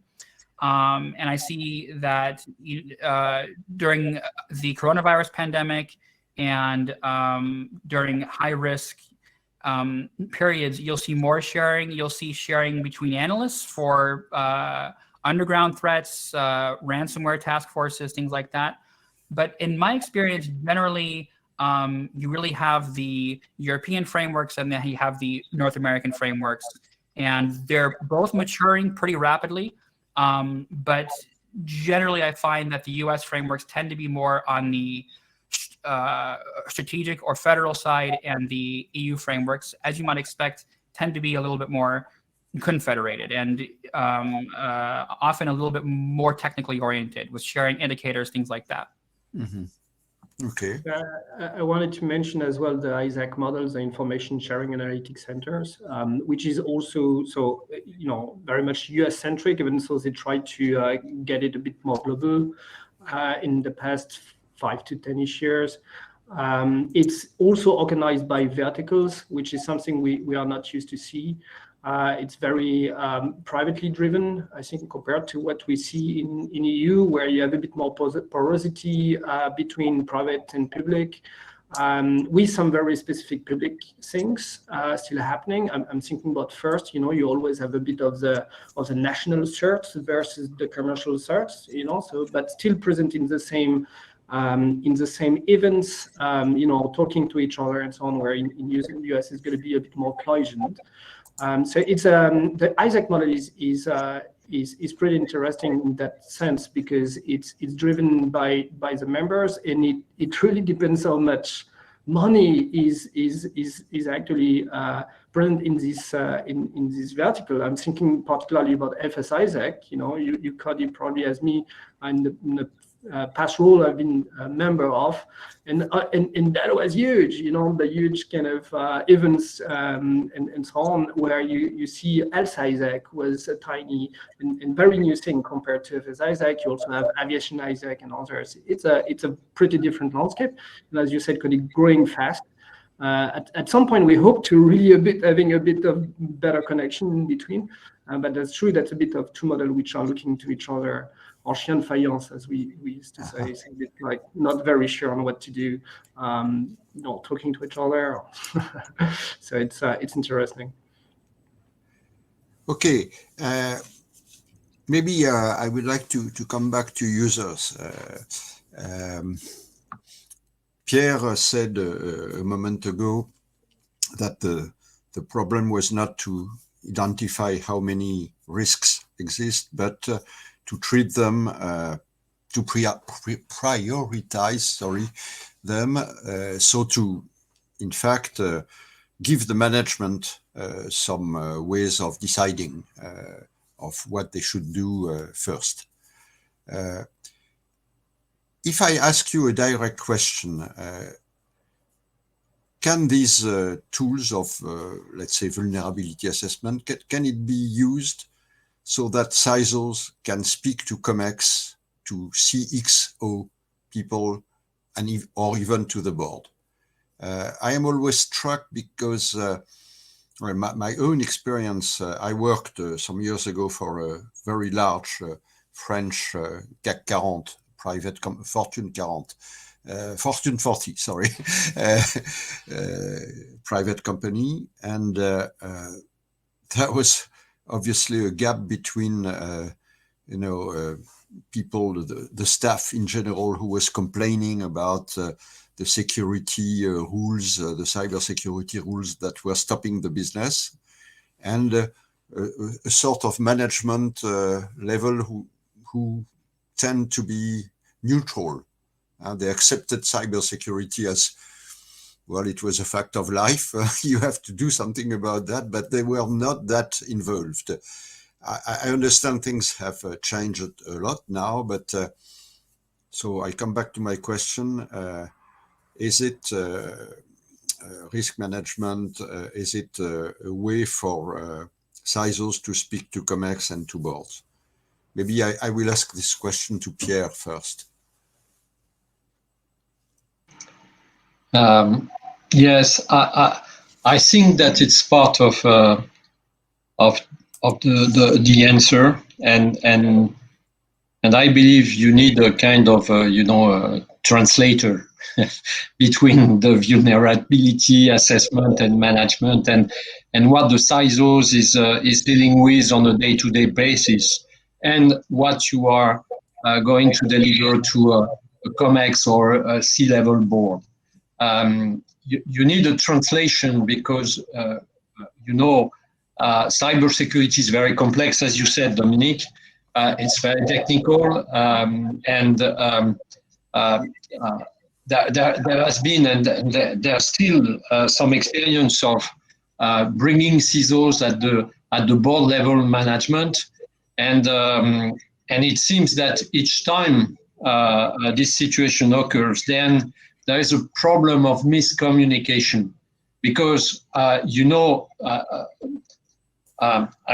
And I see that during the coronavirus pandemic and during high risk periods, you'll see more sharing. You'll see sharing between analysts for underground threats, ransomware task forces, things like that. But in my experience, generally, you really have the European frameworks, and then you have the North American frameworks. And they're both maturing pretty rapidly. But generally, I find that the US frameworks tend to be more on the strategic or federal side, and the EU frameworks, as you might expect, tend to be a little bit more confederated and often a little bit more technically oriented, with sharing indicators, things like that. Mm-hmm. Okay. I wanted to mention as well the ISAC models, the Information Sharing Analytics Centers, which is also very much US centric, even so they try to get it a bit more global in the past 5 to 10-ish years. It's also organized by verticals, which is something we are not used to see. It's very privately driven, I think, compared to what we see in EU, where you have a bit more porosity between private and public, with some very specific public things still happening. I'm thinking about first, you always have a bit of the national certs versus the commercial certs, so but still present in the same events, talking to each other and so on, where in the US is going to be a bit more cloisoned. So it's the ISAC model is pretty interesting in that sense, because it's driven by the members, and it really depends how much money is actually present in this vertical. I'm thinking particularly about FS ISAC. You Cody probably as me, in the past role I've been a member of, and that was huge. You know, the huge kind of events and so on, where you see ELSA-ISEC was a tiny and very new thing compared to FS-ISEC. You also have Aviation ISEC and others. It's a pretty different landscape, and as you said, Cody, growing fast. At some point, we hope to really having a bit of better connection in between, but that's true. That's a bit of two models which are looking to each other, or chien de faïence, as we used to say. It's a bit like not very sure on what to do, not talking to each other. So it's interesting. Okay, maybe I would like to come back to users. Pierre said a moment ago that the problem was not to identify how many risks exist, but to treat them, to prioritize, them, so to, in fact, give the management some ways of deciding of what they should do first. If I ask you a direct question, can these tools of, let's say, vulnerability assessment, can it be used so that CISOs can speak to COMEX, to CXO people, and or even to the board? I am always struck because my own experience, I worked some years ago for a very large French CAC 40 private Fortune 40, sorry, private company, and there was obviously a gap between, people, the staff in general, who was complaining about the security rules, the cyber security rules that were stopping the business, and a sort of management level who tend to be neutral. They accepted cybersecurity as, well, it was a fact of life. You have to do something about that, but they were not that involved. I understand things have changed a lot now, but so I come back to my question. Is it risk management? Is it a way for CISOs to speak to COMEX and to boards? Maybe I will ask this question to Pierre first. Yes, I think that it's part of the answer, and I believe you need a kind of a translator between the vulnerability assessment and management, and what the CISOs is dealing with on a day-to-day basis, and what you are going to deliver to a COMEX or a C-level board. You need a translation because cybersecurity is very complex, as you said, Dominique. It's very technical, and there has been and there's still some experience of bringing CISOs at the board level management, and it seems that each time this situation occurs, then there is a problem of miscommunication, because I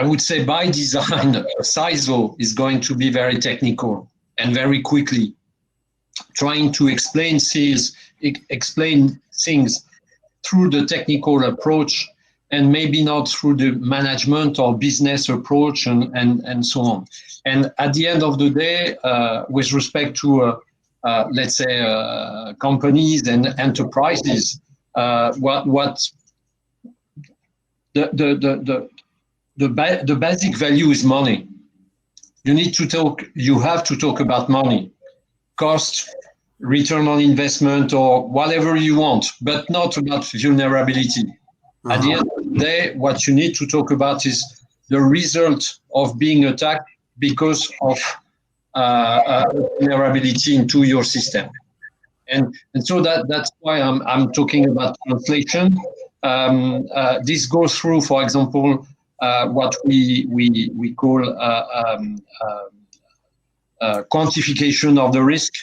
would say by design, a CISO is going to be very technical and very quickly trying to explain things through the technical approach, and maybe not through the management or business approach and so on. And at the end of the day, with respect to let's say companies and enterprises, what the basic value is money. You have to talk about money, cost, return on investment, or whatever you want, but not about vulnerability. At the end of the day, what you need to talk about is the result of being attacked because of vulnerability into your system. And so that's why I'm talking about translation. This goes through, for example, what we call quantification of the risk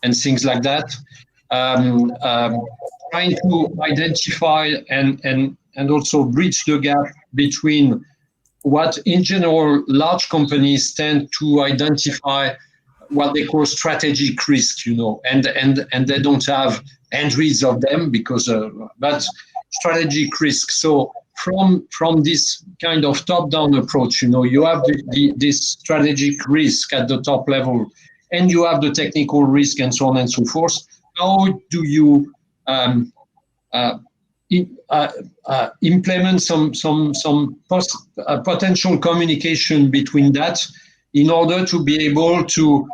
and things like that. Trying to identify and also bridge the gap between what in general large companies tend to identify what they call strategic risk, and they don't have entries of them because but strategic risk. So from this kind of top-down approach, you have this strategic risk at the top level, and you have the technical risk and so on and so forth. How do you implement some potential communication between that in order to be able to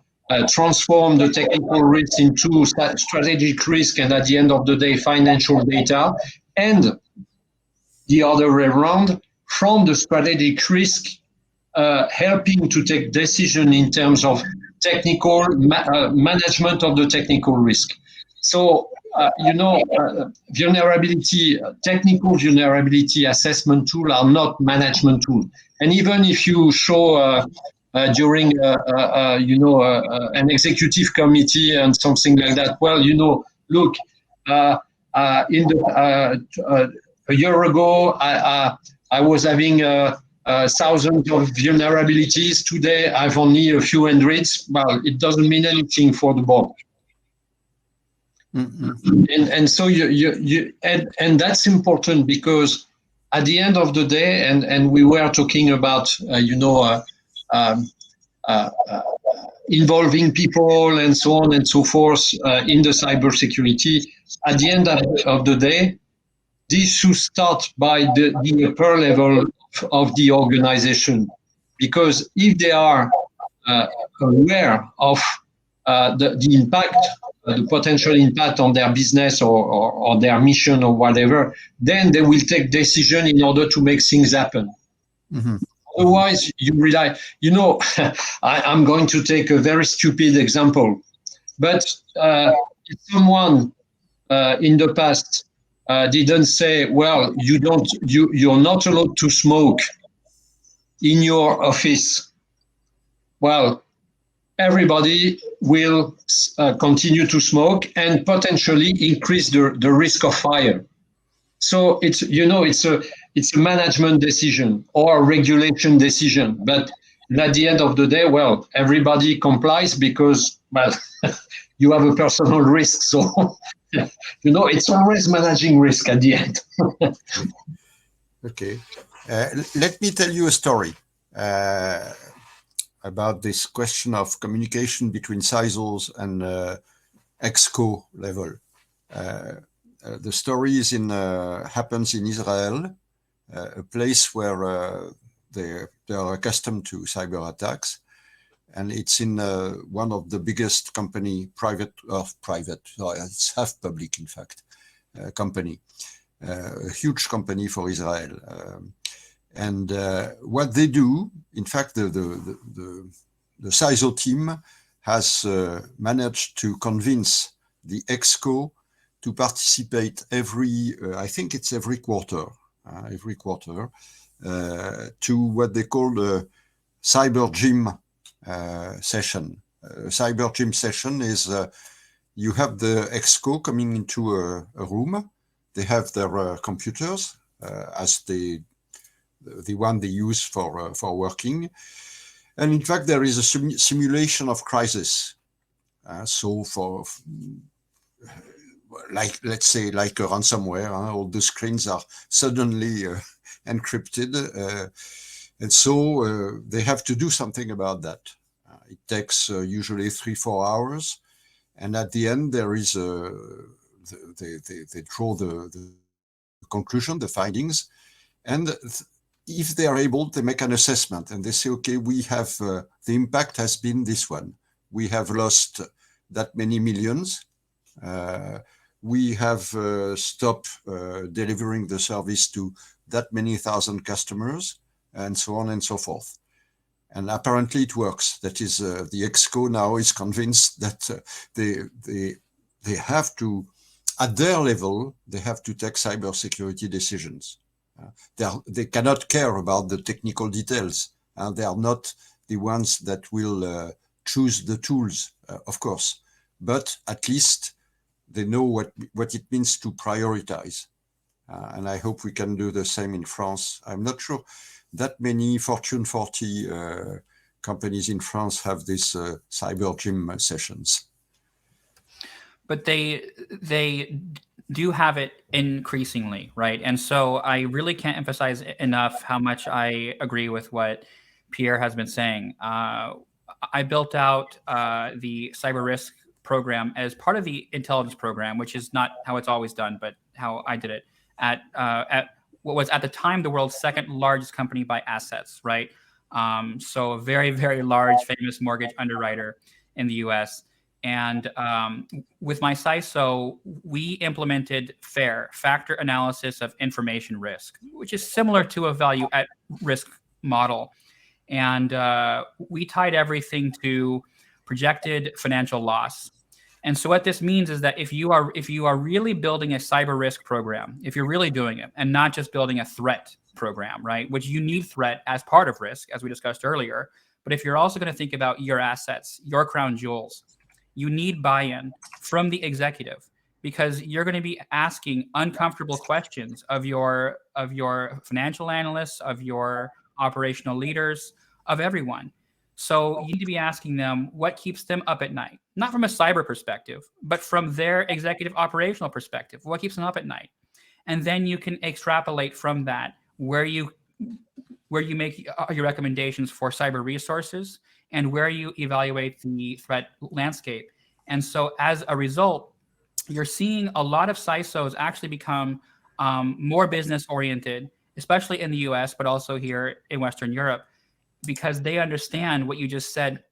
transform the technical risk into strategic risk and at the end of the day financial data, and the other way around, from the strategic risk helping to take decision in terms of technical management of the technical risk. So vulnerability, technical vulnerability assessment tool are not management tool. And even if you show during an executive committee and something like that, well, look, a year ago, I was having thousands of vulnerabilities. Today, I've only a few hundreds. Well, it doesn't mean anything for the board. Mm-hmm. And so and that's important because at the end of the day, and we were talking about involving people and so on and so forth in the cybersecurity. At the end of the day, this should start by the upper level of the organization, because if they are aware of the impact, the potential impact on their business or their mission or whatever, then they will take decision in order to make things happen. Mm-hmm. Otherwise, you rely, I'm going to take a very stupid example, but if someone in the past didn't say, well, you're not allowed to smoke in your office, well, everybody will continue to smoke and potentially increase the risk of fire. So it's a management decision or a regulation decision. But at the end of the day, well, everybody complies because, well, you have a personal risk. So, it's always managing risk at the end. Okay. Let me tell you a story about this question of communication between CISOs and EXCO level. The story is happens in Israel, a place where they are accustomed to cyber attacks, and it's in one of the biggest company, it's half public, in fact, company, a huge company for Israel. And what they do, in fact, the CISO team has managed to convince the EXCO to participate I think it's every quarter, to what they call the cyber gym session. Cyber gym session is you have the EXCO coming into a room. They have their computers as the one they use for working. And in fact, there is a simulation of crisis. So for, let's say, like a ransomware, all the screens are suddenly encrypted. And so they have to do something about that. It takes usually 3-4 hours. And at the end, there is they draw the conclusion, the findings. And if they are able, they make an assessment and they say, okay, we have, the impact has been this one. We have lost that many millions. We have stopped delivering the service to that many thousand customers, and so on and so forth. And apparently it works. That is, the EXCO now is convinced that they have to, at their level, they have to take cybersecurity decisions. They cannot care about the technical details. They are not the ones that will choose the tools, of course, but at least they know what it means to prioritize. And I hope we can do the same in France. I'm not sure that many Fortune 40 companies in France have this cyber gym sessions. But they do have it increasingly, right? And so I really can't emphasize enough how much I agree with what Pierre has been saying. I built out the cyber risk program as part of the intelligence program, which is not how it's always done, but how I did it at what was at the time the world's second largest company by assets, right? So a very, very large, famous mortgage underwriter in the US. And with my CISO, we implemented FAIR, factor analysis of information risk, which is similar to a value at risk model. And we tied everything to projected financial loss. And so what this means is that if you are really building a cyber risk program, if you're really doing it and not just building a threat program, right, which you need threat as part of risk, as we discussed earlier, but if you're also going to think about your assets, your crown jewels, you need buy-in from the executive, because you're going to be asking uncomfortable questions of your financial analysts, of your operational leaders, of everyone. So you need to be asking them what keeps them up at night, not from a cyber perspective, but from their executive operational perspective. What keeps them up at night? And then you can extrapolate from that where you make your recommendations for cyber resources and where you evaluate the threat landscape. And so as a result, you're seeing a lot of CISOs actually become more business oriented, especially in the US, but also here in Western Europe, because they understand what you just said,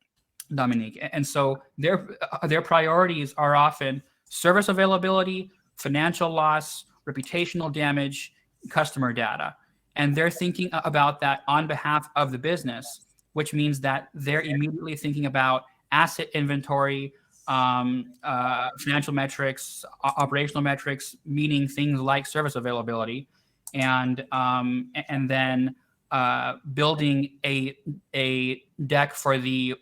Dominique. And so their priorities are often service availability, financial loss, reputational damage, customer data. And they're thinking about that on behalf of the business, which means that they're immediately thinking about asset inventory, financial metrics, operational metrics, meaning things like service availability, and then building a deck for the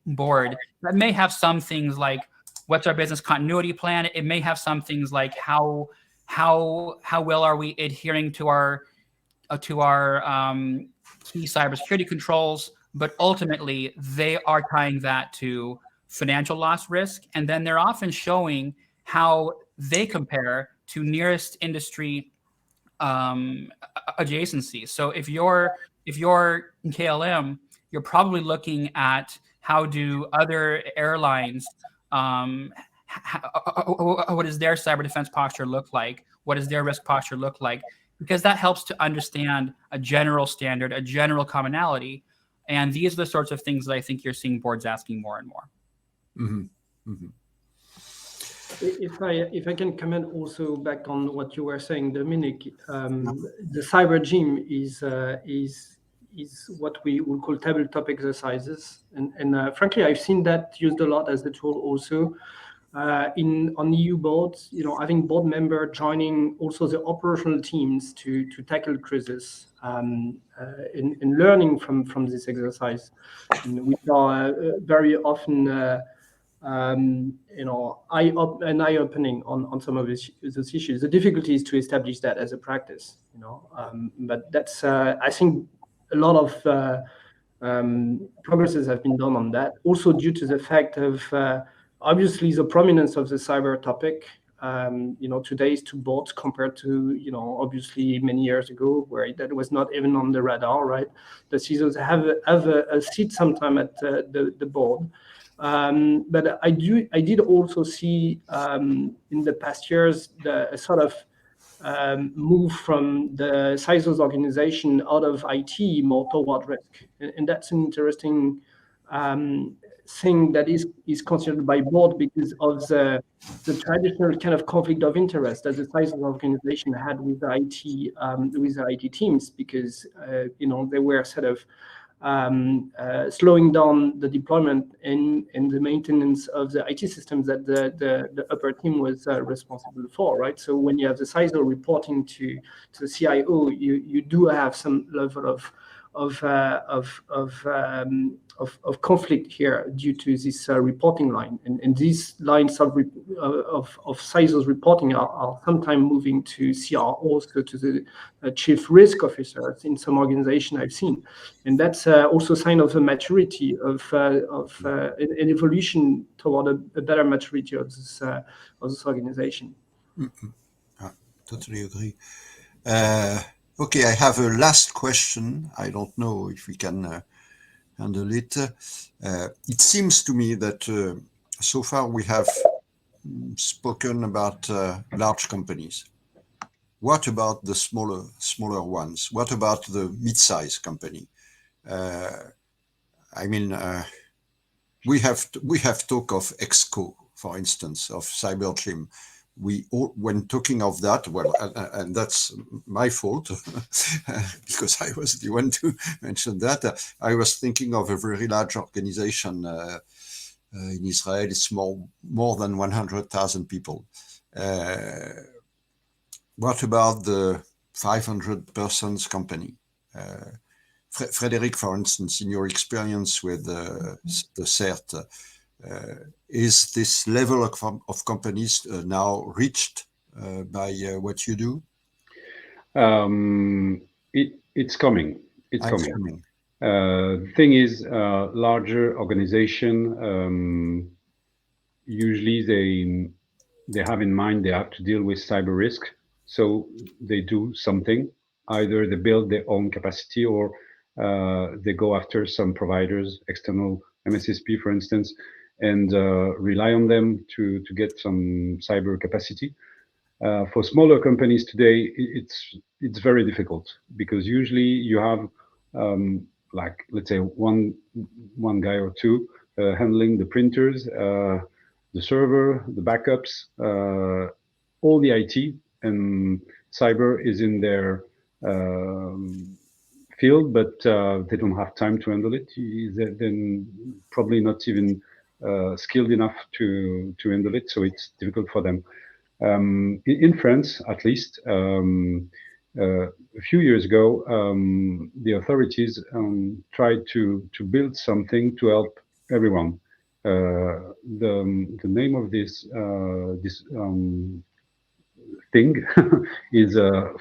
board that may have some things like what's our business continuity plan. It may have some things like how well are we adhering to our key cybersecurity controls, but ultimately they are tying that to financial loss risk, and then they're often showing how they compare to nearest industry adjacencies. So if you're in KLM, you're probably looking at how do other airlines, what does their cyber defense posture look like? What does their risk posture look like? Because that helps to understand a general standard, a general commonality. And these are the sorts of things that I think you're seeing boards asking more and more. Mm-hmm. Mm-hmm. If I can comment also back on what you were saying, Dominique, the cyber gym is what we would call tabletop exercises, and frankly, I've seen that used a lot as a tool also on EU boards. Having board member joining also the operational teams to tackle crisis and learning from this exercise, and we are very often. Eye-opening on some of those issues. The difficulty is to establish that as a practice, but that's, I think, a lot of progresses have been done on that. Also due to the fact of, obviously, the prominence of the cyber topic, today's to boards compared to, obviously many years ago where that was not even on the radar, right? The CISOs have a seat sometime at the board. But I did also see in the past years a sort of move from the CISO's organization out of IT more toward risk, and that's an interesting thing that is considered by board because of the traditional kind of conflict of interest that the CISO's organization had with the IT teams, because they were sort of slowing down the deployment and the maintenance of the IT systems that the upper team was responsible for, right? So when you have the CISO reporting to the CIO, you do have some level conflict here due to this reporting line, and these lines of CISO's reporting are sometimes moving to CROs, so to the chief risk officers in some organization I've seen, and that's also a sign of a maturity of an evolution toward a better maturity of this organization. Mm-hmm. Totally agree. Okay, I have a last question. I don't know if we can handle it. It seems to me that so far we have spoken about large companies. What about the smaller ones? What about the mid-size company? I mean, we have talk of EXCO, for instance, of Cybertrim. When talking of that, well, and that's my fault because I was the one to mention that. I was thinking of a very large organization in Israel. It's more than 100,000 people. What about the 500 persons company? Frédéric, for instance, in your experience with the CERT, is this level of companies now reached by what you do? It's coming. It's coming. The thing is, larger organization usually they have in mind they have to deal with cyber risk, so they do something. Either they build their own capacity or they go after some providers, external MSSP, for instance, and rely on them to get some cyber capacity. For smaller companies today, it's very difficult because usually you have like, let's say one guy or two handling the printers, the server, the backups, all the IT, and cyber is in their field, but they don't have time to handle it. Then probably not even skilled enough to handle it, so it's difficult for them. In France, at least, a few years ago, the authorities tried to build something to help everyone. The name of this thing is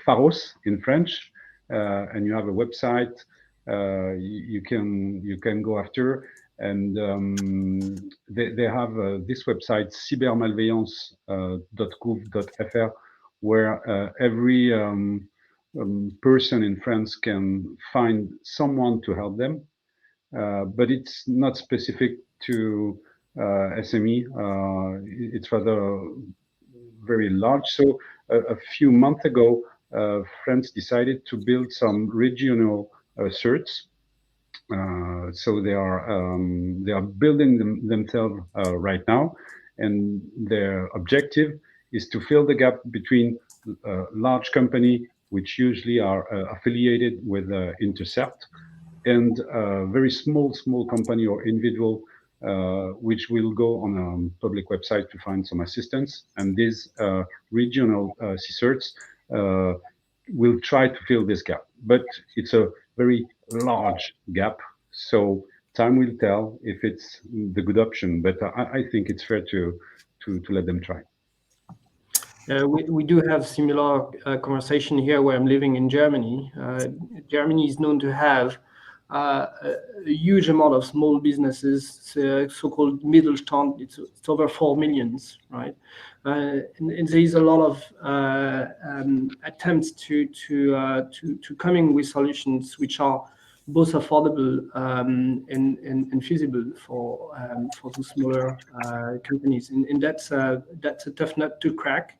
Pharos in French, and you have a website you can go after. And they have this website, cybermalveillance.gouv.fr, where every person in France can find someone to help them. But it's not specific to SME. It's rather very large. So a few months ago, France decided to build some regional certs. So they are building themselves right now, and their objective is to fill the gap between large company, which usually are affiliated with INTER-CERT, and very small company or individual which will go on a public website to find some assistance. And these regional CSERTs will try to fill this gap, but it's a very large gap, so time will tell if it's the good option, but I think it's fair to let them try. We do have similar conversation here where I'm living in Germany. Germany is known to have a huge amount of small businesses, so-called Mittelstand. It's over 4 million, right? And there is a lot of attempts to coming with solutions which are both affordable and feasible for the smaller companies, and that's a tough nut to crack.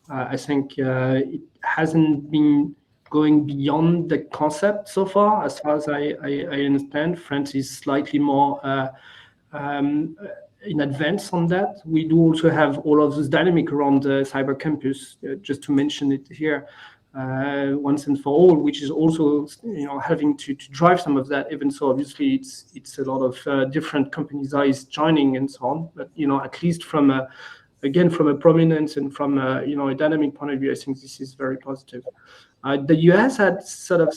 I think it hasn't been going beyond the concept so far as I understand. France is slightly more in advance on that. We do also have all of this dynamic around the cyber campus, just to mention it here once and for all, which is also having to drive some of that. Even so, obviously it's a lot of different companies eyes joining and so on. But at least from a again, from a prominence and from a, you know, a dynamic point of view, I think this is very positive. The US had sort of,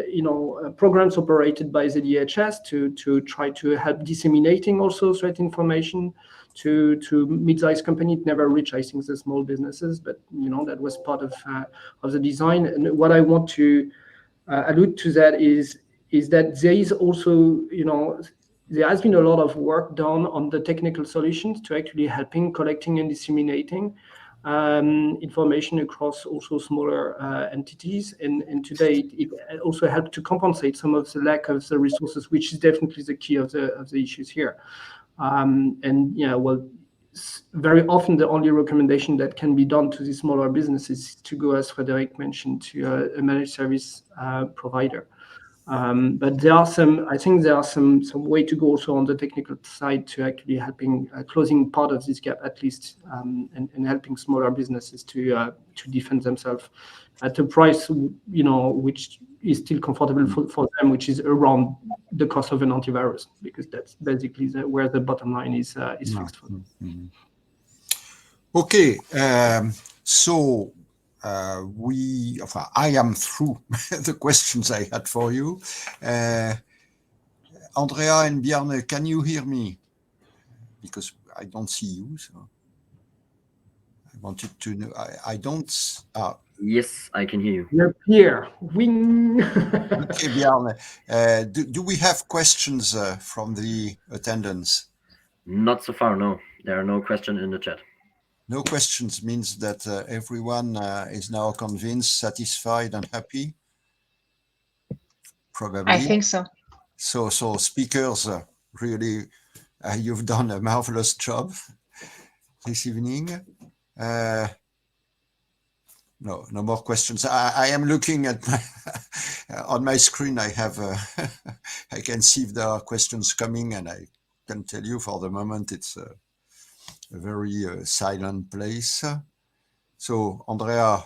you know, programs operated by the DHS to try to help disseminating also threat information to mid-sized companies. It never reached, I think, the small businesses, but, you know, that was part of the design. And what I want to allude to that is that there is also, you know, there has been a lot of work done on the technical solutions to actually helping collecting and disseminating information across also smaller entities. And today it also helped to compensate some of the lack of the resources, which is definitely the key of the issues here. And yeah, well, very often the only recommendation that can be done to these smaller businesses is to go, as Frédéric mentioned, to a managed service provider. But there are some, I think there are some way to go also on the technical side to actually helping closing part of this gap at least, and helping smaller businesses to defend themselves at a price, you know, which is still comfortable for them, which is around the cost of an antivirus, because that's basically where the bottom line is fixed for them. Mm-hmm. Okay, so I am through the questions I had for you. Andrea and Bjarne, can you hear me? Because I don't see you, so I wanted to know. I don't. Yes, I can hear you. You're here. Wing. Okay, Bjarne. Do we have questions from the attendants? Not so far, no. There are no questions in the chat. No questions means that everyone is now convinced, satisfied, and happy. Probably. I think so. So speakers, really, you've done a marvelous job this evening. No more questions. I am looking at my on my screen. I have I can see if there are questions coming, and I can tell you for the moment it's a very silent place. So, Andrea,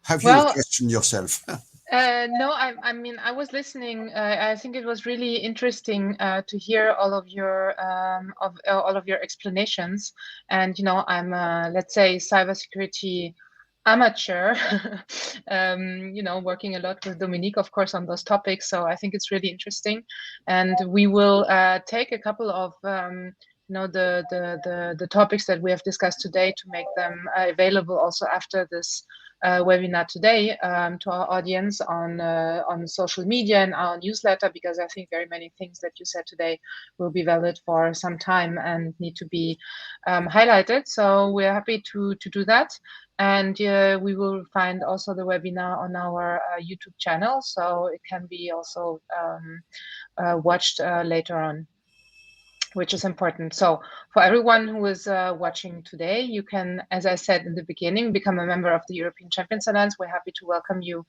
have you a question yourself? No, I mean, I was listening. I think it was really interesting to hear all of your explanations. And, you know, I'm let's say cybersecurity amateur, you know, working a lot with Dominique, of course, on those topics. So I think it's really interesting, and we will take a couple of you know, the topics that we have discussed today to make them available also after this webinar today to our audience on social media and our newsletter, because I think very many things that you said today will be valid for some time and need to be highlighted. So we're happy to do that. And we will find also the webinar on our YouTube channel, so it can be also watched later on, which is important. So for everyone who is watching today, you can, as I said in the beginning, become a member of the European Champions Alliance. We're happy to welcome you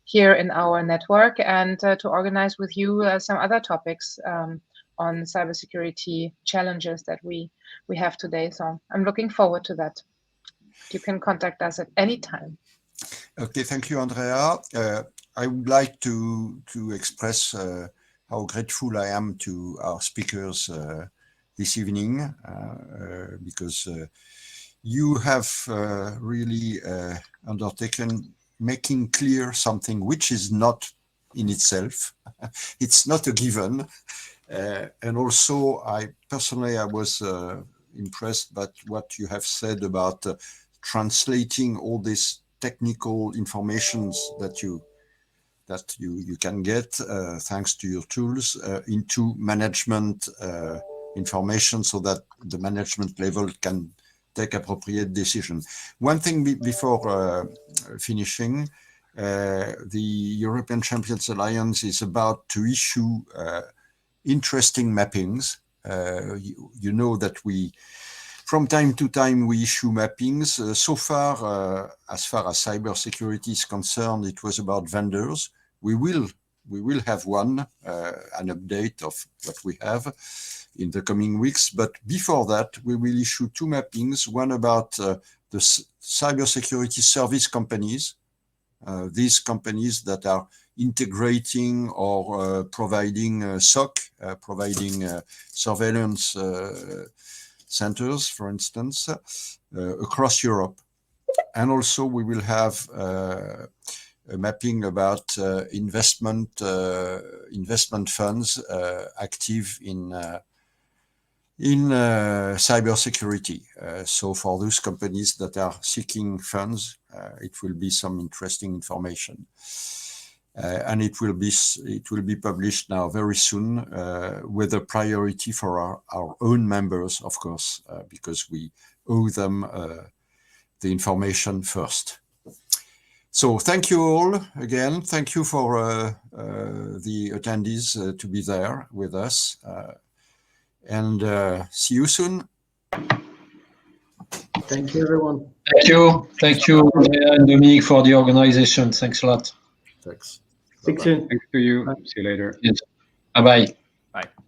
here in our network and to organize with you some other topics on cybersecurity challenges that we have today. So I'm looking forward to that. You can contact us at any time. Okay, thank you, Andrea. I would like to express how grateful I am to our speakers this evening, because you have really undertaken making clear something which is not in itself. It's not a given. And also, I was impressed by what you have said about translating all this technical informations that you can get thanks to your tools into management information, so that the management level can take appropriate decision. One thing before finishing, the European Champions Alliance is about to issue interesting mappings. You know that from time to time, we issue mappings. So far as cybersecurity is concerned, it was about vendors. We will have one, an update of what we have in the coming weeks. But before that, we will issue two mappings, one about the cybersecurity service companies, these companies that are integrating or providing SOC, providing surveillance centers, for instance, across Europe. And also we will have a mapping about investment funds active in cybersecurity. So for those companies that are seeking funds, it will be some interesting information. And it will be published now very soon with a priority for our own members, of course, because we owe them the information first. So thank you all again. Thank you for the attendees to be there with us. And see you soon. Thank you, everyone. Thank you. Thank you, Andrea and Dominique, for the organization. Thanks a lot. Thanks. Speak soon. Thanks to you. Bye. See you later. Yes. Bye-bye. Bye.